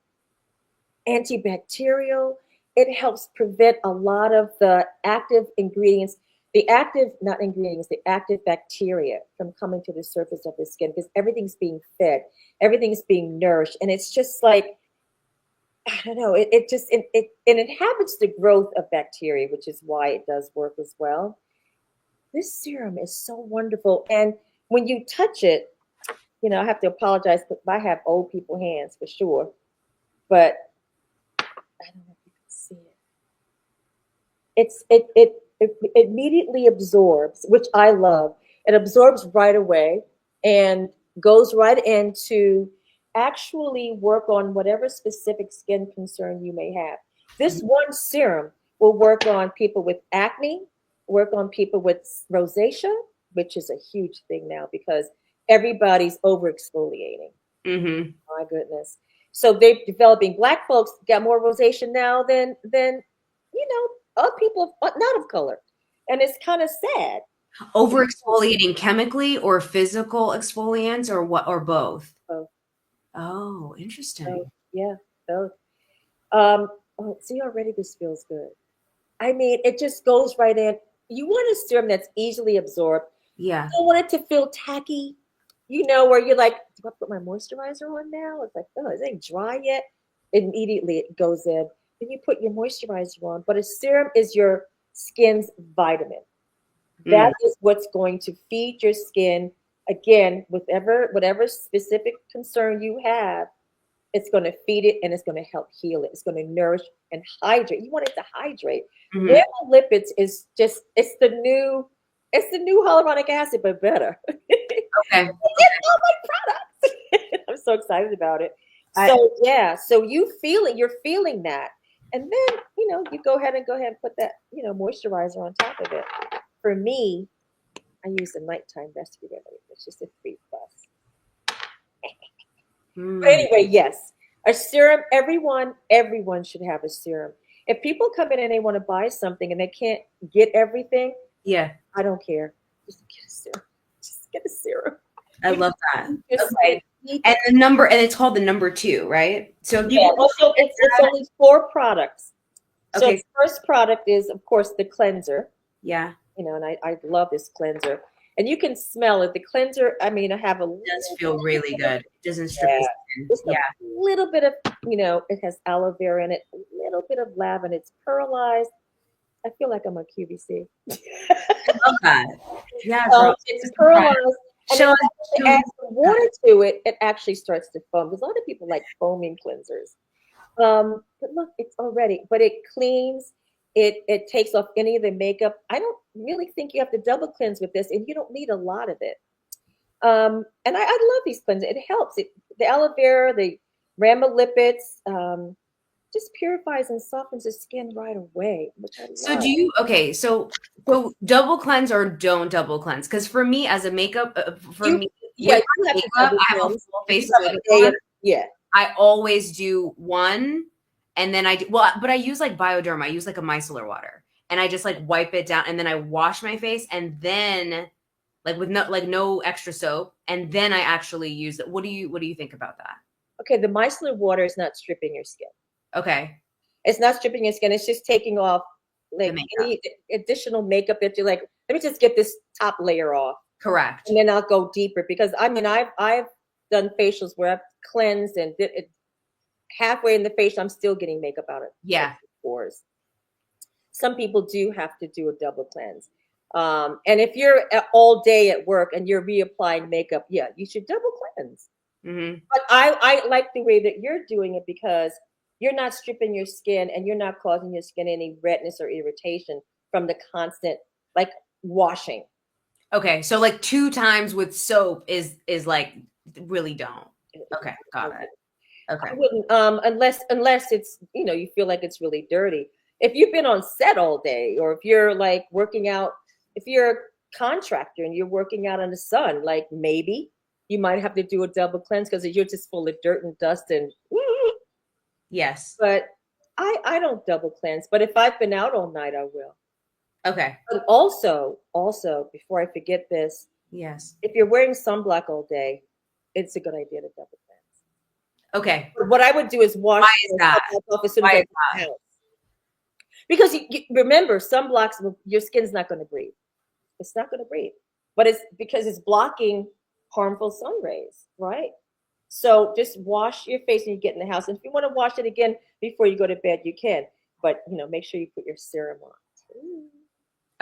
antibacterial. It helps prevent a lot of the active ingredients, the active, not ingredients, the active bacteria from coming to the surface of the skin because everything's being fed, everything's being nourished. And it's just like, I don't know, it inhabits the growth of bacteria, which is why it does work as well. This serum is so wonderful. And when you touch it, I have to apologize, but I have old people hands for sure. But I don't know if you can see it. It immediately absorbs, which I love. It absorbs right away and goes right in to actually work on whatever specific skin concern you may have. This one serum will work on people with acne, work on people with rosacea, which is a huge thing now because everybody's over exfoliating. Mm-hmm. My goodness. So they're developing, black folks got more rosacea now than other people not of color. And it's kind of sad. Over exfoliating chemically or physical exfoliants or what or both? So, Oh, so interesting. yeah. So oh, see already this feels good. I mean, it just goes right in. You want a serum that's easily absorbed. Yeah. You don't want it to feel tacky, where you're like, do I put my moisturizer on now? It's like, oh, is it dry yet? Immediately it goes in. Then you put your moisturizer on. But a serum is your skin's vitamin. Mm. That is what's going to feed your skin again, whatever specific concern you have. It's going to feed it and it's going to help heal it. It's going to nourish and hydrate. You want it to hydrate. Hmm. Lipids is just it's the new hyaluronic acid, but better. Okay. It's all my products. I'm so excited about it. I So yeah, so you're feeling that. And then, you go ahead and put that, moisturizer on top of it. For me, I use the nighttime rescue remedy. It's just a 3+. But mm, anyway, yes, a serum. Everyone should have a serum. If people come in and they want to buy something and they can't get everything, yeah, I don't care. Just get a serum. Just get a serum. I You love that. need your skin Okay. needs. And the number, and it's called the number two, right? So if Yeah. people, Well, so it's only 4 products. So okay, the first product is, of course, the cleanser. yeah, And I love this cleanser. And you can smell it. The cleanser, I mean, I have a it does little feel really bit of, good. It doesn't strip the yeah, skin. just a Yeah, little bit of, it has aloe vera in it, a little bit of lavender. It's pearlized. I feel like I'm a QVC. I love that. Yeah, girl. It's Just try it. pearlized, and then Show us. after Show you add us. some water to it, it actually starts to foam. Because a lot of people like foaming cleansers. But look, it's already, but it cleans. It takes off any of the makeup. I don't really think you have to double cleanse with this, and you don't need a lot of it. And I love these cleansers. It helps. The aloe vera, the rhamnolipids, just purifies and softens the skin right away, which I So love. do you, okay, so double cleanse or don't double cleanse? Because for me as a makeup, for You, me yeah, with you my have to makeup, double I have a cleanse. full You face of have a makeup day on. of, yeah. I always do one, and then I do, well, but I use like Bioderma. I use like a micellar water, and I just like wipe it down, and then I wash my face, and then like with no extra soap, and then I actually use it. What do you think about that? Okay, the micellar water is not stripping your skin. Okay, It's not stripping your skin. It's just taking off the like makeup, any additional makeup that you're like, let me just get this top layer off, correct? and then I'll go deeper. Because I mean, I've done facials where I've cleansed and did it halfway in the face, I'm still getting makeup out of Yeah. pores. Some people do have to do a double cleanse. And if you're all day at work and you're reapplying makeup, yeah, you should double cleanse. Hmm. But I like the way that you're doing it because you're not stripping your skin and you're not causing your skin any redness or irritation from the constant like washing. Okay, so like two times with soap is like really don't. Okay, got it. I Okay. wouldn't unless it's you feel like it's really dirty. If you've been on set all day, or if you're like working out, if you're a contractor and you're working out in the sun, like maybe you might have to do a double cleanse because you're just full of dirt and dust and. Yes. But I don't double cleanse. But if I've been out all night, I will. Okay. But also before I forget this, Yes. if you're wearing sunblock all day, it's a good idea to double cleanse. Okay. What I would do is wash Why is the that? sunblock off as soon as Why I is get the house. Because you remember, sunblocks, your skin's not going to breathe. It's not going to breathe. But it's because it's blocking harmful sun rays, right? So just wash your face when you get in the house. And if you want to wash it again before you go to bed, you can. But make sure you put your serum on.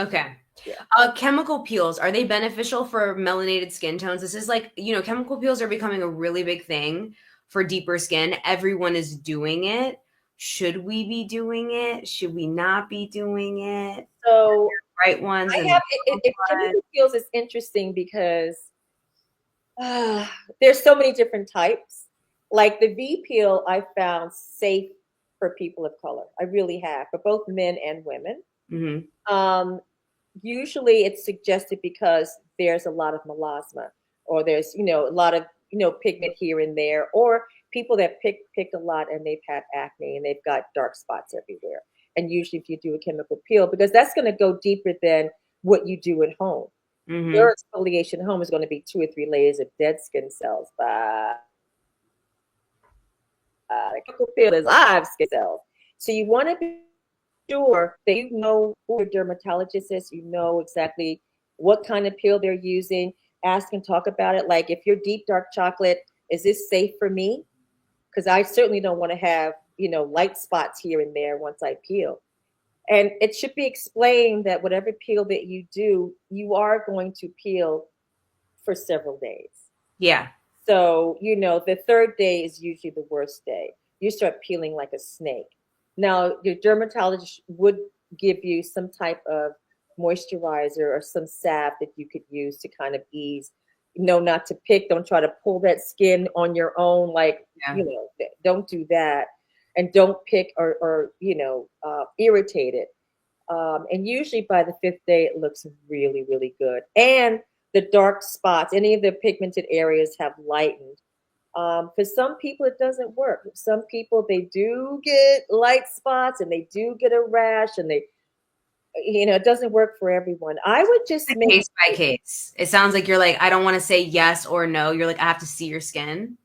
Okay. Yeah. Chemical peels, are they beneficial for melanated skin tones? This is like, chemical peels are becoming a really big thing for deeper skin. Everyone is doing it. Should we be doing it? Should we not be doing it? So bright ones I and have chemical peels is interesting because there's so many different types. Like the V peel, I found safe for people of color. I really have for both men and women. mm-hmm. Um, Usually, it's suggested because there's a lot of melasma, or there's a lot of pigment here and there, or people that pick a lot and they've had acne and they've got dark spots everywhere. And usually, if you do a chemical peel, because that's going to go deeper than what you do at home. Mm-hmm. Your exfoliation at home is going to be 2 or 3 layers of dead skin cells. But the chemical peel is live skin cells. So you want to be sure that you know who your dermatologist is. You know exactly what kind of peel they're using. Ask and talk about it. Like if you're deep dark chocolate, is this safe for me? Because I certainly don't want to have light spots here and there once I peel. And it should be explained that whatever peel that you do, you are going to peel for several days. Yeah. So, the third day is usually the worst day. You start peeling like a snake. Now, your dermatologist would give you some type of moisturizer or some salve that you could use to kind of ease. Not to pick. Don't try to pull that skin on your own. Like, Yeah. Don't do that. And don't pick or irritate it. And usually by the fifth day, it looks really, really good. And the dark spots, any of the pigmented areas have lightened. For some people, it doesn't work. Some people, they do get light spots and they do get a rash and it doesn't work for everyone. I would just It's make case by case. It sounds like you're like, I don't want to say yes or no. You're like, I have to see your skin.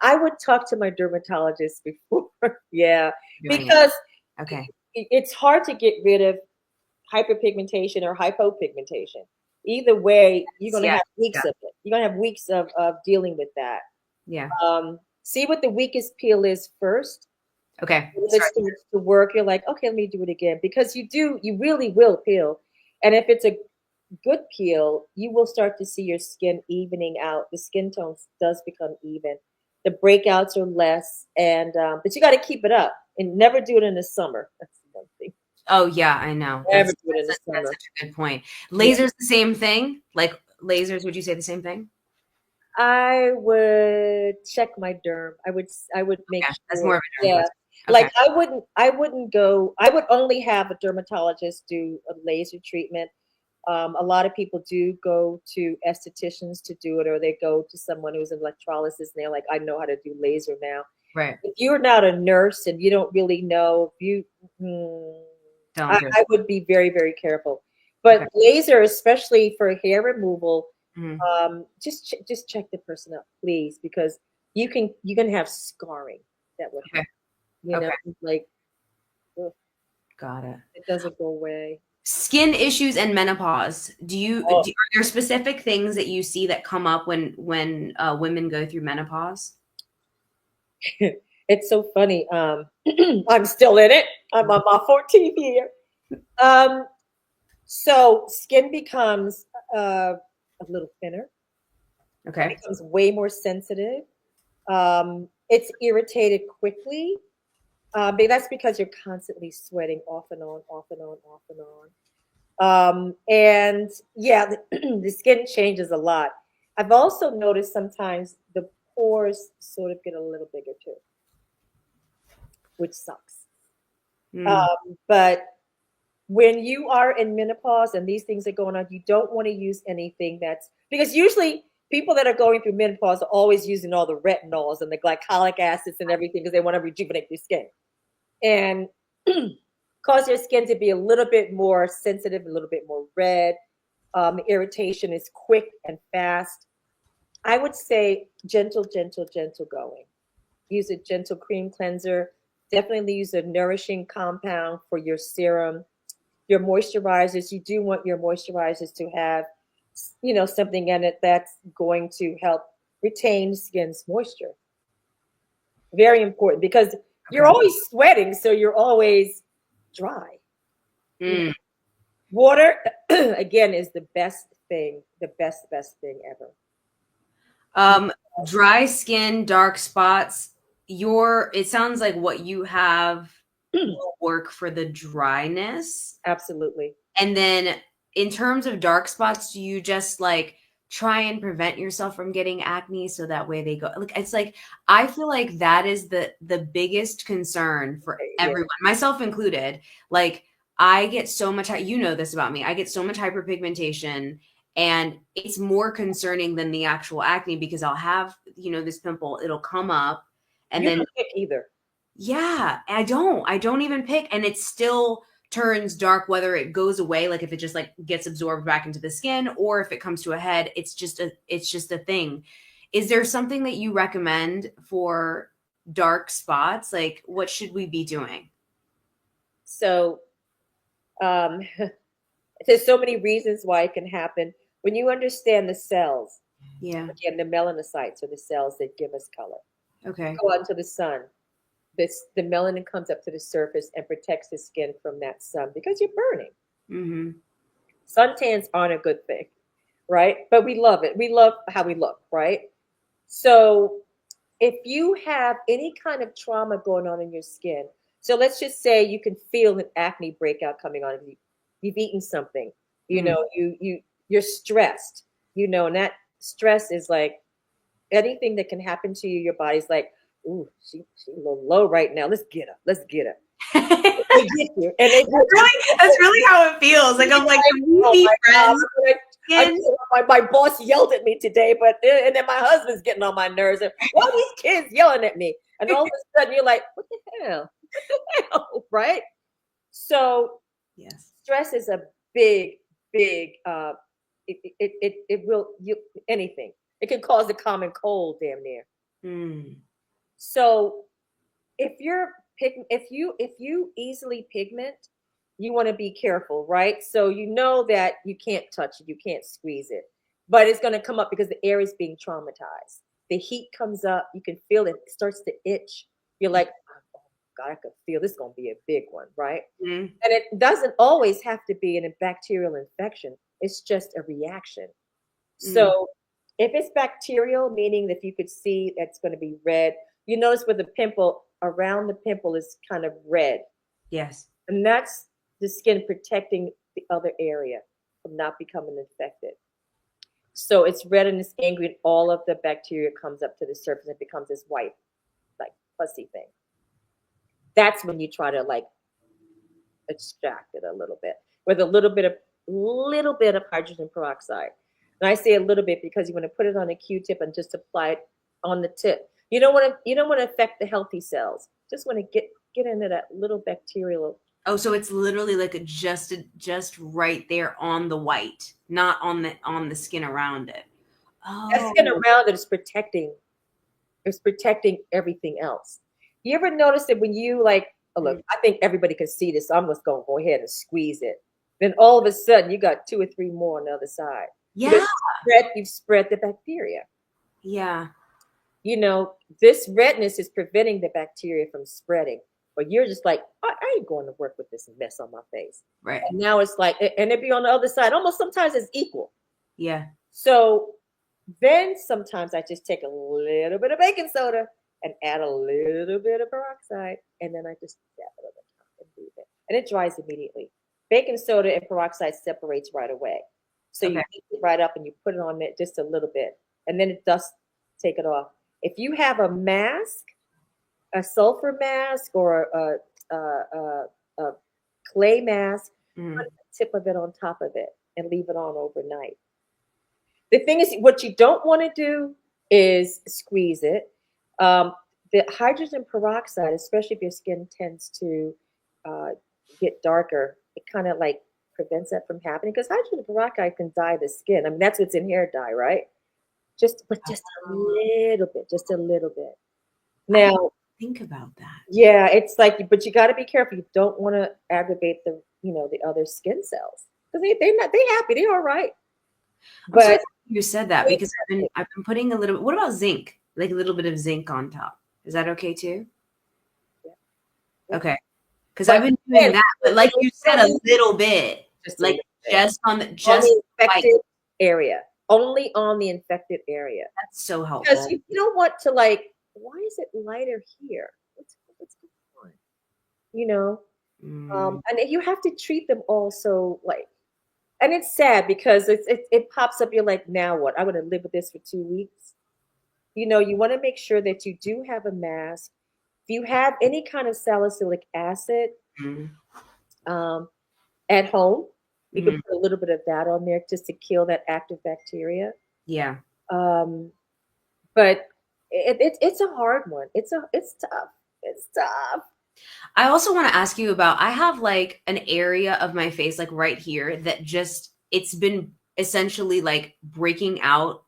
I would talk to my dermatologist before. Yeah, Doing it. because Okay. it's hard to get rid of hyperpigmentation or hypopigmentation. Either way, you're going to Yeah. have weeks Yeah. of it. You're going to have weeks of dealing with that. Yeah. See what the weakest peel is first. Okay. If it starts to work, you're like, okay, let me do it again. Because you really will peel. And if it's a good peel, you will start to see your skin evening out. The skin tone does become even. The breakouts are less, and but you got to keep it up and never do it in the summer. That's the one thing. Oh yeah, I know. Never do it in the That's summer. such a good point. Yeah. Lasers the same thing? Like lasers, would you say the same thing? I would check my derm. I would make Okay. That's more sure. of a derm Yeah. question. Okay. Like I wouldn't go I would only have a dermatologist do a laser treatment. A lot of people do go to estheticians to do it, or they go to someone who's an electrolysis and they're like, I know how to do laser now. Right. If you're not a nurse and you don't really know, hmm, Don't I, do it. I would be very, very careful. Okay. But laser, especially for hair removal, Mhm. just check the person out, please, because you can have scarring that would Okay. happen. Okay. Like ugh, Got it. it doesn't go away. Skin issues and menopause. Oh, Are there specific things that you see that come up when women go through menopause? it's so funny. I'm still in it. I'm on my 14th year. Um, so skin becomes a little thinner, Okay. becomes way more sensitive. It's irritated quickly. But that's because you're constantly sweating off and on, off and on, off and on. And yeah, the skin changes a lot. I've also noticed sometimes the pores sort of get a little bigger too, which sucks. Mm. But when you are in menopause and these things are going on, you don't want to use anything that's because usually people that are going through menopause are always using all the retinols and the glycolic acids and everything because they want to rejuvenate their skin and cause your skin to be a little bit more sensitive, a little bit more red. Irritation is quick and fast. I would say gentle, gentle, gentle going. Use a gentle cream cleanser. Definitely use a nourishing compound for your serum. Your moisturizers, you do want your moisturizers to have, something in it that's going to help retain skin's moisture. Very important because you're Okay. always sweating, so you're always dry. Mm. Water, again, is the best thing, the best thing ever. Um, Dry skin, dark spots. It sounds like what you have will work for the dryness. Absolutely. And then in terms of dark spots, do you just like try and prevent yourself from getting acne so that way they go like it's like I feel like that is the biggest concern for Yeah. everyone, myself included. Like I get so much you know this about me. I get so much hyperpigmentation and it's more concerning than the actual acne because I'll have, you know, this pimple, it'll come up and You then don't pick either. yeah, I don't even pick and it still turns dark whether it goes away like if it just like gets absorbed back into the skin or if it comes to a head, it's just a thing. Is there something that you recommend for dark spots? Like what should we be doing? So um, there's so many reasons why it can happen. When you understand the cells, Yeah. again, the melanocytes are the cells that give us color. Okay. Go out into the sun. The melanin comes up to the surface and protects the skin from that sun because you're burning. Mm-hmm. Suntans aren't a good thing, right? But we love it. We love how we look, right? So if you have any kind of trauma going on in your skin, so let's just say you can feel an acne breakout coming on. You've eaten something, you Mm. know, you're stressed, you know, and that stress is like anything that can happen to you. Your body's like, ooh, she's a little low right now. Let's get her. Let's get her. They get you, and they get you. That's really how it feels. Like I'm like, can we Oh be my God. friends again? My boss yelled at me today, but and then my husband's getting on my nerves. And why are these kids yelling at me? And all of a sudden you're like, what the hell? What the hell? Right? So Yes. stress is a big, big it will you anything. It can cause a common cold damn near. Mm. So if you easily pigment, you want to be careful, right? So you know that you can't touch it, you can't squeeze it, but it's going to come up because the area is being traumatized. The heat comes up, you can feel it, it starts to itch. You're like, oh God, I could feel this is going to be a big one, right? Mm. And it doesn't always have to be a bacterial infection. It's just a reaction. Mm. So if it's bacterial, meaning that you could see that's going to be red, you notice with the pimple, around the pimple is kind of red. Yes. And that's the skin protecting the other area from not becoming infected. So it's red and it's angry, and all of the bacteria comes up to the surface and it becomes this white, like pussy thing. That's when you try to like extract it a little bit with a little bit of hydrogen peroxide. And I say a little bit because you want to put it on a Q-tip and just apply it on the tip. You don't want to affect the healthy cells. Just want to get into that little bacterial. Oh, so it's literally like just right there on the white, not on the skin around it. That skin Oh, around it is protecting everything else. You ever notice that when you like, oh look, mm. I think everybody can see this, so I'm just gonna go ahead and squeeze it. Then all of a sudden you got two or three more on the other side because Yeah, you've spread the bacteria. yeah, This redness is preventing the bacteria from spreading. But you're just like, I ain't going to work with this mess on my face. right. And now it's like, and it be on the other side. Almost sometimes it's equal. Yeah. So then sometimes I just take a little bit of baking soda and add a little bit of peroxide, and then I just dab it on the top and leave it. And it dries immediately. Baking soda and peroxide separates right away. So you Okay. heat it right up and you put it on it just a little bit, and then it does take it off. If you have a mask, a sulfur mask, or a clay mask, put Mm. the tip of it on top of it and leave it on overnight. The thing is, what you don't want to do is squeeze it. Um, the hydrogen peroxide, especially if your skin tends to uh, get darker, it kind of like prevents that from happening because hydrogen peroxide can dye the skin. I mean, that's what's in hair dye, right? But just a Oh, little bit, just a little bit. I didn't Now, think about that. yeah, it's like, but you got to be careful. You don't want to aggravate the other skin cells because they happy, they're all right. I'm so But glad you said that because I've been putting a little. What about zinc? Like a little bit of zinc on top. Is that okay too? yeah. Okay. Because I've But been doing again, that, but like you said, a little bit, just a like little bit just on the on just the like infected area, only on the infected area, that's so because helpful. you don't want to like. Why is it lighter here? What's going on? You know. Mm, And you have to treat them also like, and it's sad because it pops up. You're like, now what? I'm going to live with this for 2 weeks. You want to make sure that you do have a mask. If you have any kind of salicylic acid mm, um, at home, you can mm. put a little bit of that on there just to kill that active bacteria. Yeah. Um, but it's a hard one. It's tough. It's tough. I also want to ask you about I have like an area of my face like right here that just it's been essentially like breaking out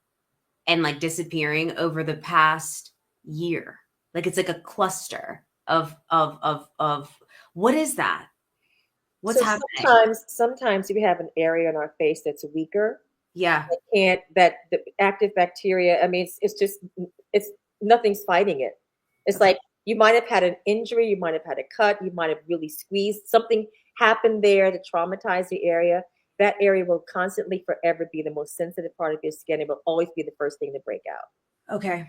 and like disappearing over the past year. Like it's like a cluster of what is that? What's So happening? sometimes we have an area in our face that's weaker. Yeah. That the active bacteria. I mean, it's just it's nothing's fighting it. It's Okay. like you might have had an injury, you might have had a cut, you might have really squeezed something happened there to traumatize the area. That area will constantly, forever be the most sensitive part of your skin. It will always be the first thing to break out. Okay.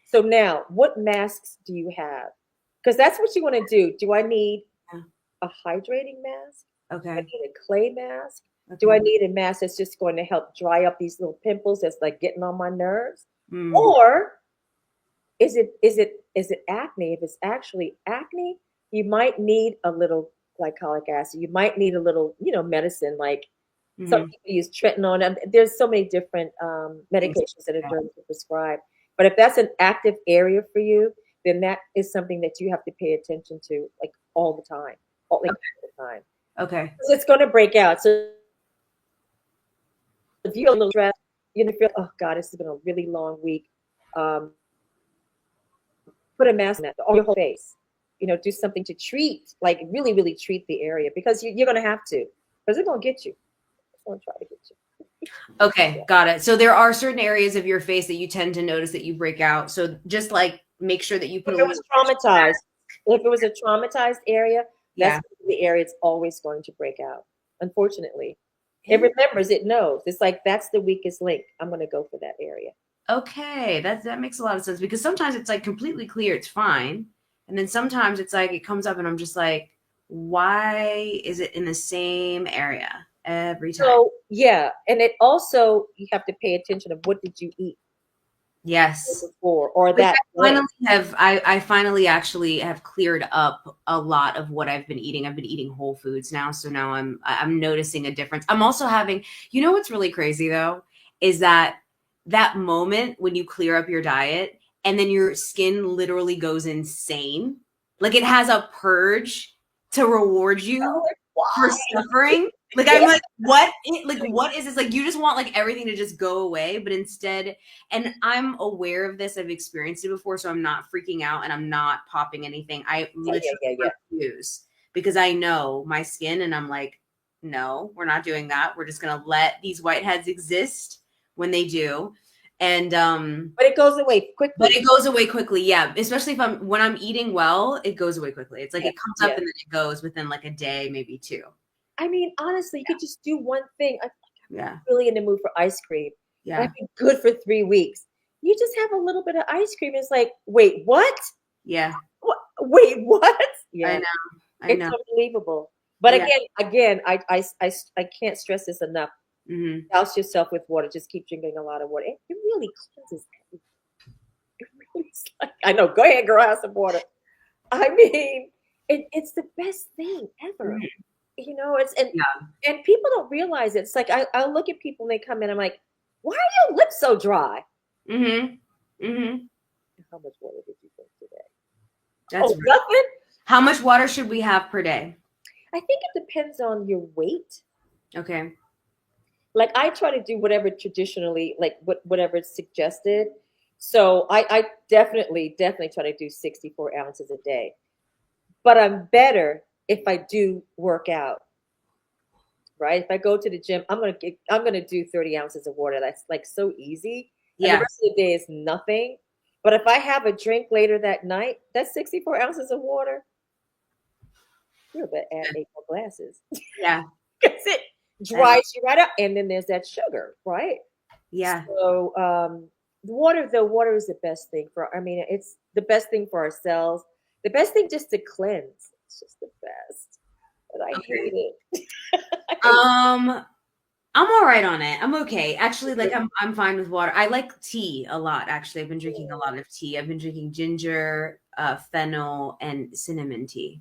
So now, what masks do you have? Because that's what you want to do. Do I need Yeah. a hydrating mask? Do I Okay. need a clay mask? Do I Okay. need a mask that's just going to help dry up these little pimples that's like getting on my nerves? Mm. Or is it acne? If it's actually acne, you might need a little glycolic acid. You might need a little, medicine like some Hmm. people use tretinoin. There's so many different Things like medications that are that. derms prescribe. But if that's an active area for you, then that is something that you have to pay attention to like all the time, like all the time. Okay. 'Cause it's going to break out. So if you're a little stressed, you're gonna feel, oh God, this has been a really long week. Um, put a mask on that on your whole face. Do something to treat, like really, really treat the area because you're gonna have to, because they're gonna get you. It's gonna try to get you. Okay, Yeah. got it. So there are certain areas of your face that you tend to notice that you break out. So just like make sure that you put If a it was little traumatized, if it was a traumatized area, that's yeah. the area it's always going to break out. Unfortunately, it remembers, it knows. It's like that's the weakest link. I'm gonna go for that area. Okay, that makes a lot of sense because sometimes it's like completely clear, it's fine. And then sometimes it's like it comes up and I'm just like, why is it in the same area every time? So yeah, and it also you have to pay attention of what did you eat Yes. before or Which that I day. finally have I finally actually have cleared up a lot of what I've been eating. I've been eating whole foods now, so now I'm noticing a difference. I'm also having, what's really crazy though is that moment when you clear up your diet and then your skin literally goes insane. Like it has a purge to reward you for Why? suffering. Like I'm Yeah. like, what is this? Like you just want like everything to just go away, but instead, and I'm aware of this, I've experienced it before, so I'm not freaking out and I'm not popping anything. I Yeah, yeah, literally yeah, yeah. refuse because I know my skin and I'm like, no, we're not doing that. We're just gonna let these whiteheads exist when they do. And But it goes away but quickly. it goes away quickly, yeah. Especially if when I'm eating well, it goes away quickly. It's like Yeah, it comes up yeah. and then it goes within like a day, maybe two. I mean, honestly, you could just do one thing. I'm Yeah. really in the mood for ice cream. And Yeah. I've been good for 3 weeks. You just have a little bit of ice cream. It's like, wait, what? Yeah. What? Wait, what? I Yeah, know. I it's know. unbelievable. But Yeah. again, I can't stress this enough. Mhm. Douse yourself with water. Just keep drinking a lot of water. It really cleanses everything. It really is like, I know. Go ahead, girl. Have some water. I mean, it's the best thing ever. Mhm. It's Yeah. and people don't realize it. It's like I'll look at people and they come in. I'm like, why are your lips so dry? Mhm. Mhm. How much water did you drink today? That's Oh, right. nothing. How much water should we have per day? I think it depends on your weight. Okay. Like I try to do whatever traditionally, like whatever's suggested. So I definitely try to do 64 ounces a day. But I'm better if I do work out, right? If I go to the gym, I'm gonna do 30 ounces of water. That's like so easy, and the Yeah. rest of the day is nothing. But if I have a drink later that night, that's 64 ounces of water. You're better add 8 more glasses Yeah. because it I know. dries you right up, and then there's that sugar, right? Yeah. So the water is the best thing for. I mean, it's the best thing for our cells. The best thing just to cleanse. It's just the best. but I Okay. hate it. I hate Um, I'm all right on it. I'm okay. Actually, like I'm fine with water. I like tea a lot, actually. I've been drinking a lot of tea. I've been drinking ginger, fennel, and cinnamon tea.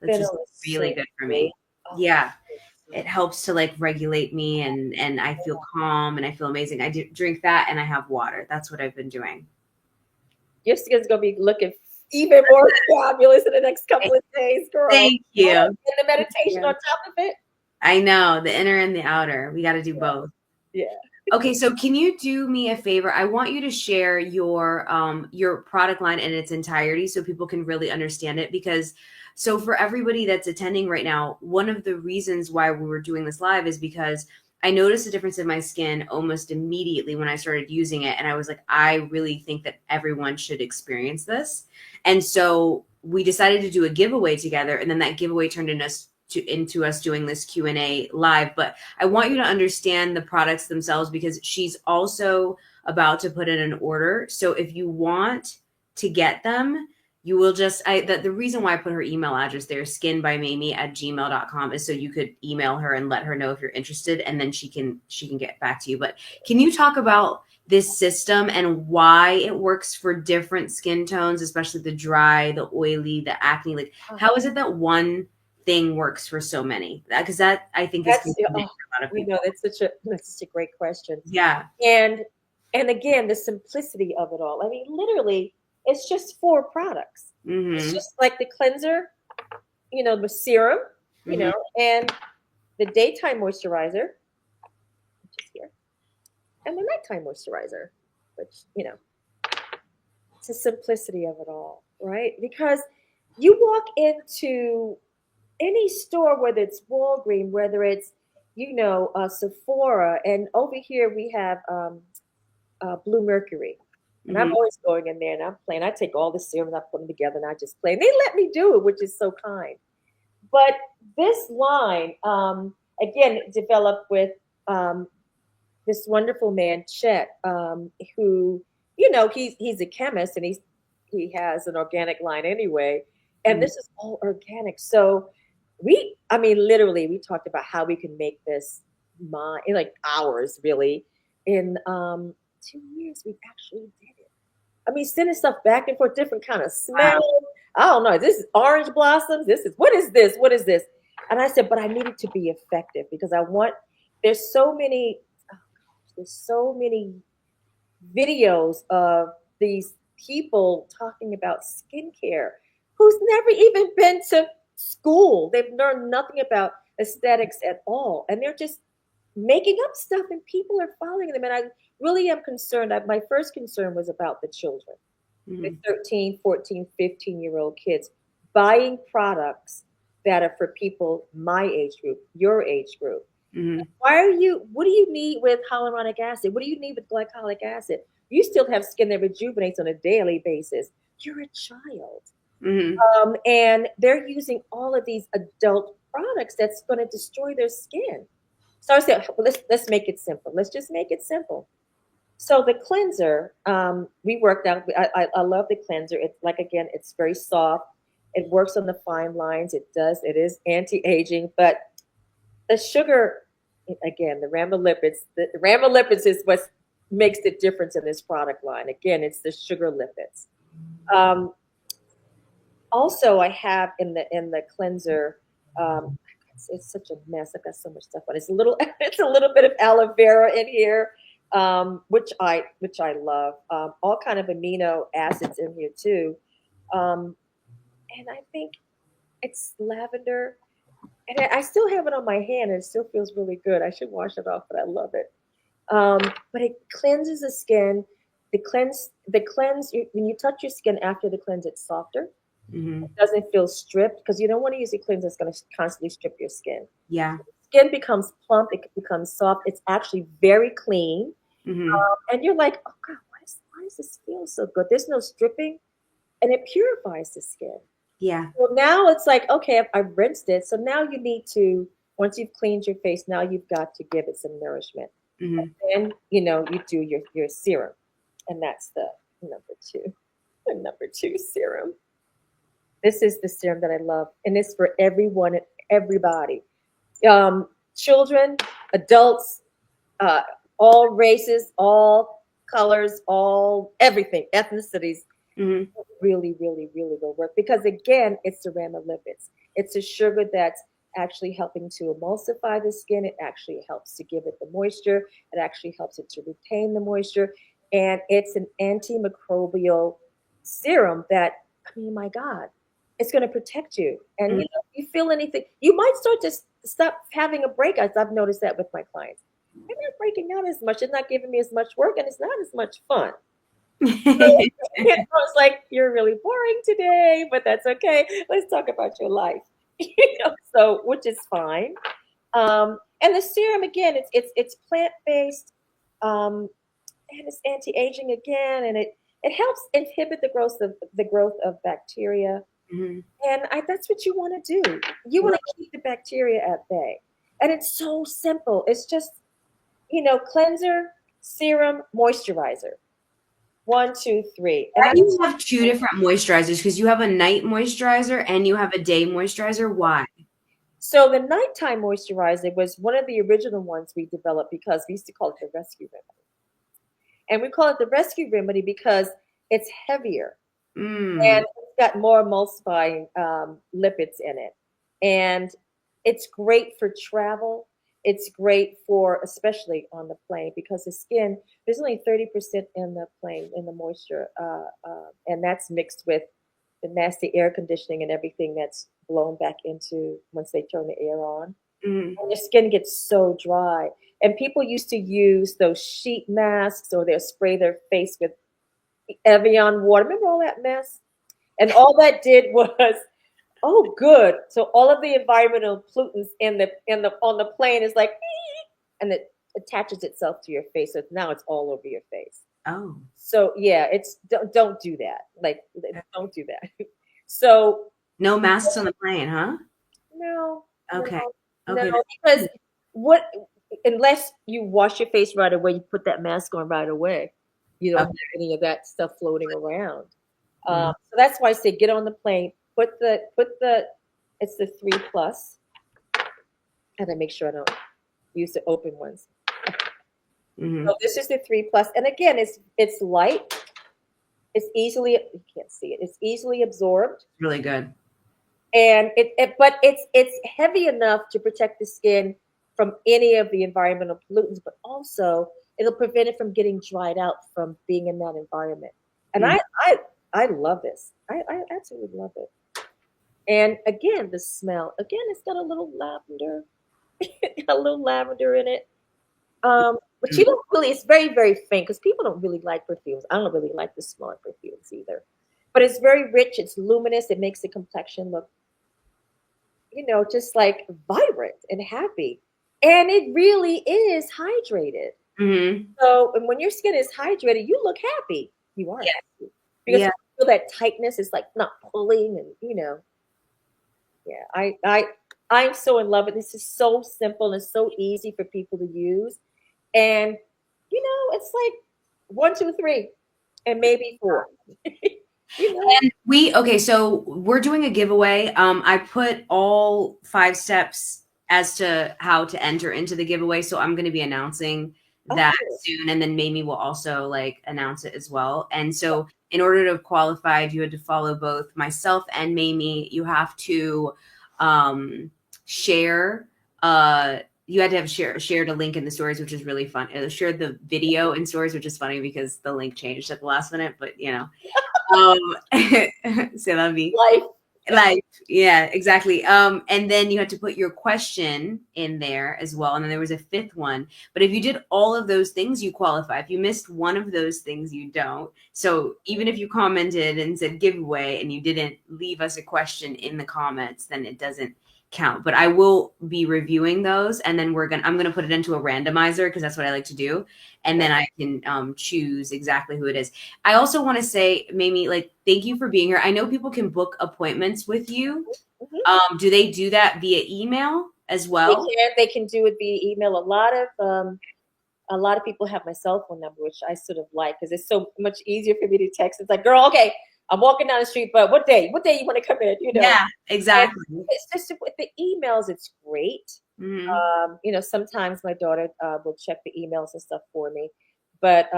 That's just fennel is really so good for great. me. Oh, Yeah. it's so It helps to like regulate me and I feel calm and I feel amazing. I do drink that and I have water. That's what I've been doing. your skin's gonna be looking even more fabulous in the next couple of days, girl. Thank Oh, you. and the Thank meditation on you. top of it. I know the inner and the outer. We got to do Yeah, both. yeah. Okay, so can you do me a favor? I want you to share your product line in its entirety so people can really understand it because so for everybody that's attending right now, one of the reasons why we were doing this live is because I noticed a difference in my skin almost immediately when I started using it and I was like I really think that everyone should experience this. And so we decided to do a giveaway together and then that giveaway turned into us doing this Q&A live, but I want you to understand the products themselves because she's also about to put in an order. So if you want to get them, you will just the reason why I put her email address there, skinbymamie@gmail.com, is so you could email her and let her know if you're interested and then she can get back to you. But can you talk about this system and why it works for different skin tones, especially the dry, the oily, the acne? Like how is it that one thing works for so many? Because that I think is That's confusing oh, for a lot of people. that's such a great question. Yeah. And and again, the simplicity of it all. I mean, literally, it's just four products. It's Mhm. just like the cleanser, the serum, Mhm. and the daytime moisturizer, which is here, and the nighttime moisturizer, which, it's the simplicity of it all, right? Because you walk into any store, whether it's Walgreens, whether it's, Sephora, and over here we have Blue Mercury. And I'm Mhm. always going in there and I'm playing. I take all the serums, I put them together, and I just play. And they let me do it, which is so kind. But this line, again, developed with um, this wonderful man, Chet, who, he's a chemist and he has an organic line anyway. And Mhm. this is all organic. So I mean, literally, we talked about how we can make this in like hours, really. In 2 years, we actually did it. I mean, sending stuff back and forth, different kind of Wow. smell. I don't know. This is orange blossoms. This is what is this? What is this? And I said, but I need it to be effective because I want. There's so many. Oh gosh, there's so many videos of these people talking about skincare who's never even been to school. They've learned nothing about aesthetics at all, and they're just making up stuff, and people are following them. And I really am concerned. My first concern was about the children, the Mhm. 13, 14, 15-year-old kids buying products that are for people my age group, your age group. Mhm. What do you need with hyaluronic acid? What do you need with glycolic acid? You still have skin that rejuvenates on a daily basis. You're a child. Mhm. And they're using all of these adult products that's going to destroy their skin. So I said, well, let's make it simple. Let's just make it simple. So the cleanser, we worked out. I love the cleanser. It's like again, it's very soft. It works on the fine lines. It does. It is anti-aging, but the sugar, again, the rhamnolipids. The rhamnolipids is what makes the difference in this product line. Again, it's the sugar lipids. Um, Also, I have in the cleanser. It's such a mess. I've got so much stuff on. It's a little it's a little bit of aloe vera in here, which I love. All kind of amino acids in here too, um, and I think it's lavender. And I still have it on my hand, and it still feels really good. I should wash it off, but I love it. But it cleanses the skin. The cleanse. When you touch your skin after the cleanse, it's softer. Mhm. It doesn't feel stripped because you don't want to use a cleanser that's going to constantly strip your skin. Yeah. Skin becomes plump, it becomes soft. It's actually very clean, Mhm. and you're like, oh God, why does this feel so good? There's no stripping, and it purifies the skin. Yeah. Well, now it's like, okay, I've rinsed it, so now you need to. Once you've cleaned your face, now you've got to give it some nourishment. Mhm. Then you do your serum, and that's the number two, the number two serum. This is the serum that I love, and it's for everyone, everybody, children, adults, uh, all races, all colors, all everything, ethnicities. Hmm. Really, really, really will work because again, it's the rhamnolipids. It's a sugar that's actually helping to emulsify the skin. It actually helps to give it the moisture. It actually helps it to retain the moisture, and it's an antimicrobial serum that, I mean, my God, it's going to protect you. And you know, if you feel anything, you might start to stop having a breakout. I've noticed that with my clients. They're not breaking out as much. It's not giving me as much work, and it's not as much fun. So I was like, you're really boring today, but that's okay. Let's talk about your life. So which is fine. And the serum again, it's plant based, and it's anti aging again, and it helps inhibit the growth of bacteria. Hmm. And that's what you want to do. You want to keep the bacteria at bay, and it's so simple. It's just cleanser, serum, moisturizer. One, two, three. And Why do you that's have two different moisturizers? Because you have a night moisturizer and you have a day moisturizer. Why? so the nighttime moisturizer was one of the original ones we developed because we used to call it the rescue remedy. And we call it the rescue remedy because it's heavier Mm. and it's got more emulsifying lipids in it. And it's great for travel. It's great for, especially on the plane, because the skin, there's only 30% in the plane, in the moisture. And that's mixed with the nasty air conditioning and everything that's blown back into once they turn the air on. Mm. And your skin gets so dry. And people used to use those sheet masks or they'll spray their face with Evian water. Remember all that mess? And all that did was, oh, good. So all of the environmental pollutants in the on the plane is like, and it attaches itself to your face. So now it's all over your face. Oh. So yeah, it's don't do that. Like don't do that. So No masks on the plane, huh? no, no, Okay. no, Okay. because what unless you wash your face right away, you put that mask on right away. You don't Okay. have any of that stuff floating around. Mhm. So that's why I say get on the plane, put the it's the 3 plus, and I make sure I don't use the open ones. Mhm. So this is the 3 plus, and again, it's light. It's easily you can't see it. It's easily absorbed, Really good. and but it's heavy enough to protect the skin from any of the environmental pollutants, but also it'll prevent it from getting dried out from being in that environment. And Mhm. I love this. I absolutely love it. And again, the smell. Again, it's got a little lavender, a little lavender in it. But you Mhm. don't really. It's very very faint because people don't really like perfumes. I don't really like the smell of perfumes either. But it's very rich. It's luminous. It makes the complexion look just like vibrant and happy. And it really is hydrated. Mhm. So, and when your skin is hydrated, you look happy. You are Yeah. happy because Yeah. you feel that tightness. It's like not pulling, and yeah. I'm so in love with this. Is so simple and so easy for people to use, and it's like one, two, three, and maybe four. you know. And okay, so we're doing a giveaway. I put all 5 steps as to how to enter into the giveaway, so I'm going to be announcing Oh, that cool. soon, and then Mamie will also like announce it as well. And so, in order to qualify, you had to follow both myself and Mamie. You have to share. You had to have shared a link in the stories, which is really fun. Shared the video in stories, which is funny because the link changed at the last minute, but um, so that'd be Life. like, yeah, exactly. And then you had to put your question in there as well. And then there was a fifth one. But if you did all of those things, you qualify. If you missed one of those things, you don't. So even if you commented and said giveaway and you didn't leave us a question in the comments, then it doesn't count. But I will be reviewing those, and then I'm gonna put it into a randomizer because that's what I like to do, and then I can choose exactly who it is. I also want to say, Mamie, like, thank you for being here. I know people can book appointments with you. Mhm. Do they do that via email as They well? can. They can do it via email. A lot of people have my cell phone number, which I sort of like because it's so much easier for me to text. It's like, girl, okay, I'm walking down the street, but what day? What day you want to come in? Yeah, And exactly. it's just with the emails, it's great. Hmm. Sometimes my daughter will check the emails and stuff for me, but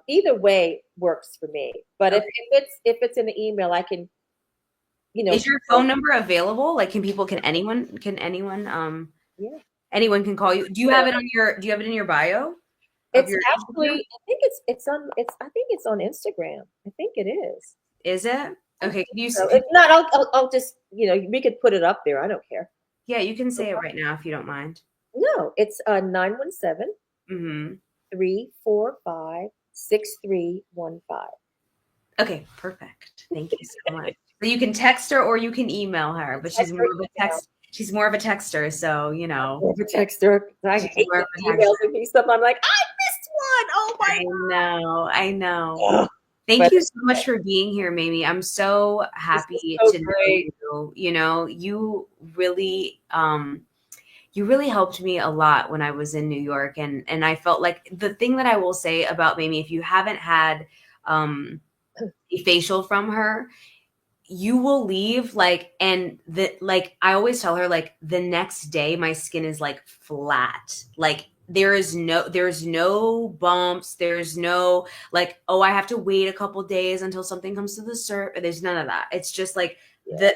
either way works for me. But if, Okay. if it's in the email, I can, Is your go, phone number available? Like, can anyone, yeah. anyone can call you? Do you have it in your bio of It's your Instagram? actually, I think I think it's on Instagram. I think it is. Is it? I Okay. think so. If not, I'll just, we could put it up there. I don't care. Yeah, you can say it right now if you don't mind. No, it's 917 Hmm. 345 6315. Okay, perfect. Thank you so much. So you can text her or you can email her, but Check her email. she's more of a texter, so Or the texter. I she's hate more of the a texter. emails and me stuff. I'm like, I missed one. Oh my I know, I know. God. Thank But you so much for being here, Mamie. I'm so this is happy so to know great. you. You know, you really helped me a lot when I was in New York, and I felt like the thing that I will say about Mamie, if you haven't had um a facial from her, you will leave like I always tell her, like, the next day my skin is like flat. Like there's no bumps, there's no like, oh, I have to wait a couple days until something comes to the surface. There's none of that. It's just like Yeah.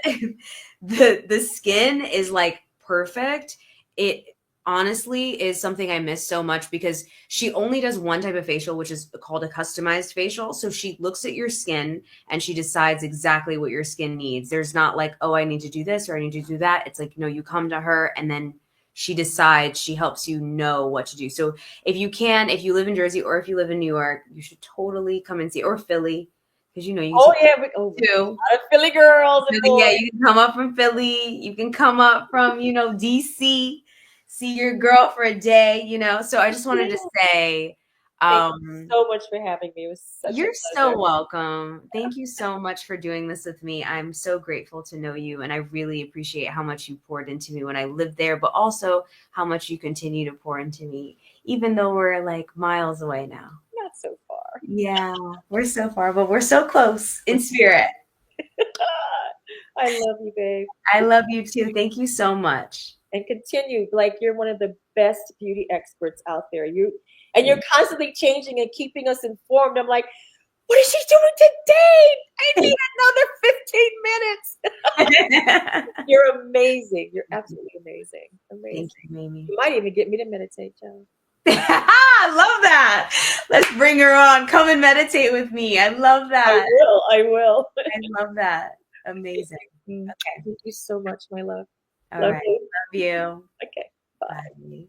the the skin is like perfect. It honestly is something I miss so much because she only does one type of facial, which is called a customized facial. So she looks at your skin and she decides exactly what your skin needs. There's not like, oh, I need to do this or I need to do that. It's like, no, you come to her and then she decides, she helps you know what to do. So if you live in Jersey or if you live in New York, you should totally come and see, or Philly, because you can Oh see yeah, we got a too. lot of Philly girls and Philly, yeah, boys. you can come up from Philly. You can come up from, DC, see your girl for a day, So I just wanted to Yeah. say, Thank you um, so much for having me. It was such a you're pleasure. so welcome. Thank you so much for doing this with me. I'm so grateful to know you, and I really appreciate how much you poured into me when I lived there, but also how much you continue to pour into me, even though we're like miles away now. Not so far. Yeah, we're so far, but we're so close in spirit. I love you, babe. I love you too. Thank you so much. And continue. Like you're one of the best beauty experts out there. You're constantly changing and keeping us informed. I'm like, what is she doing today? I need another 15 minutes. You're amazing. You're absolutely amazing. Thank Amazing. you, Mamie. You might even get me to meditate, Joe. I love that. Let's bring her on. Come and meditate with me. I love I that. will. I will. I love that. Amazing. Okay. Thank you so much, my love. All Love right. you. Love you. Okay. Bye. Bye.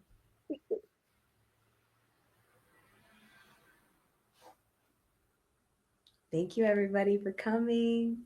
Thank you, everybody, for coming.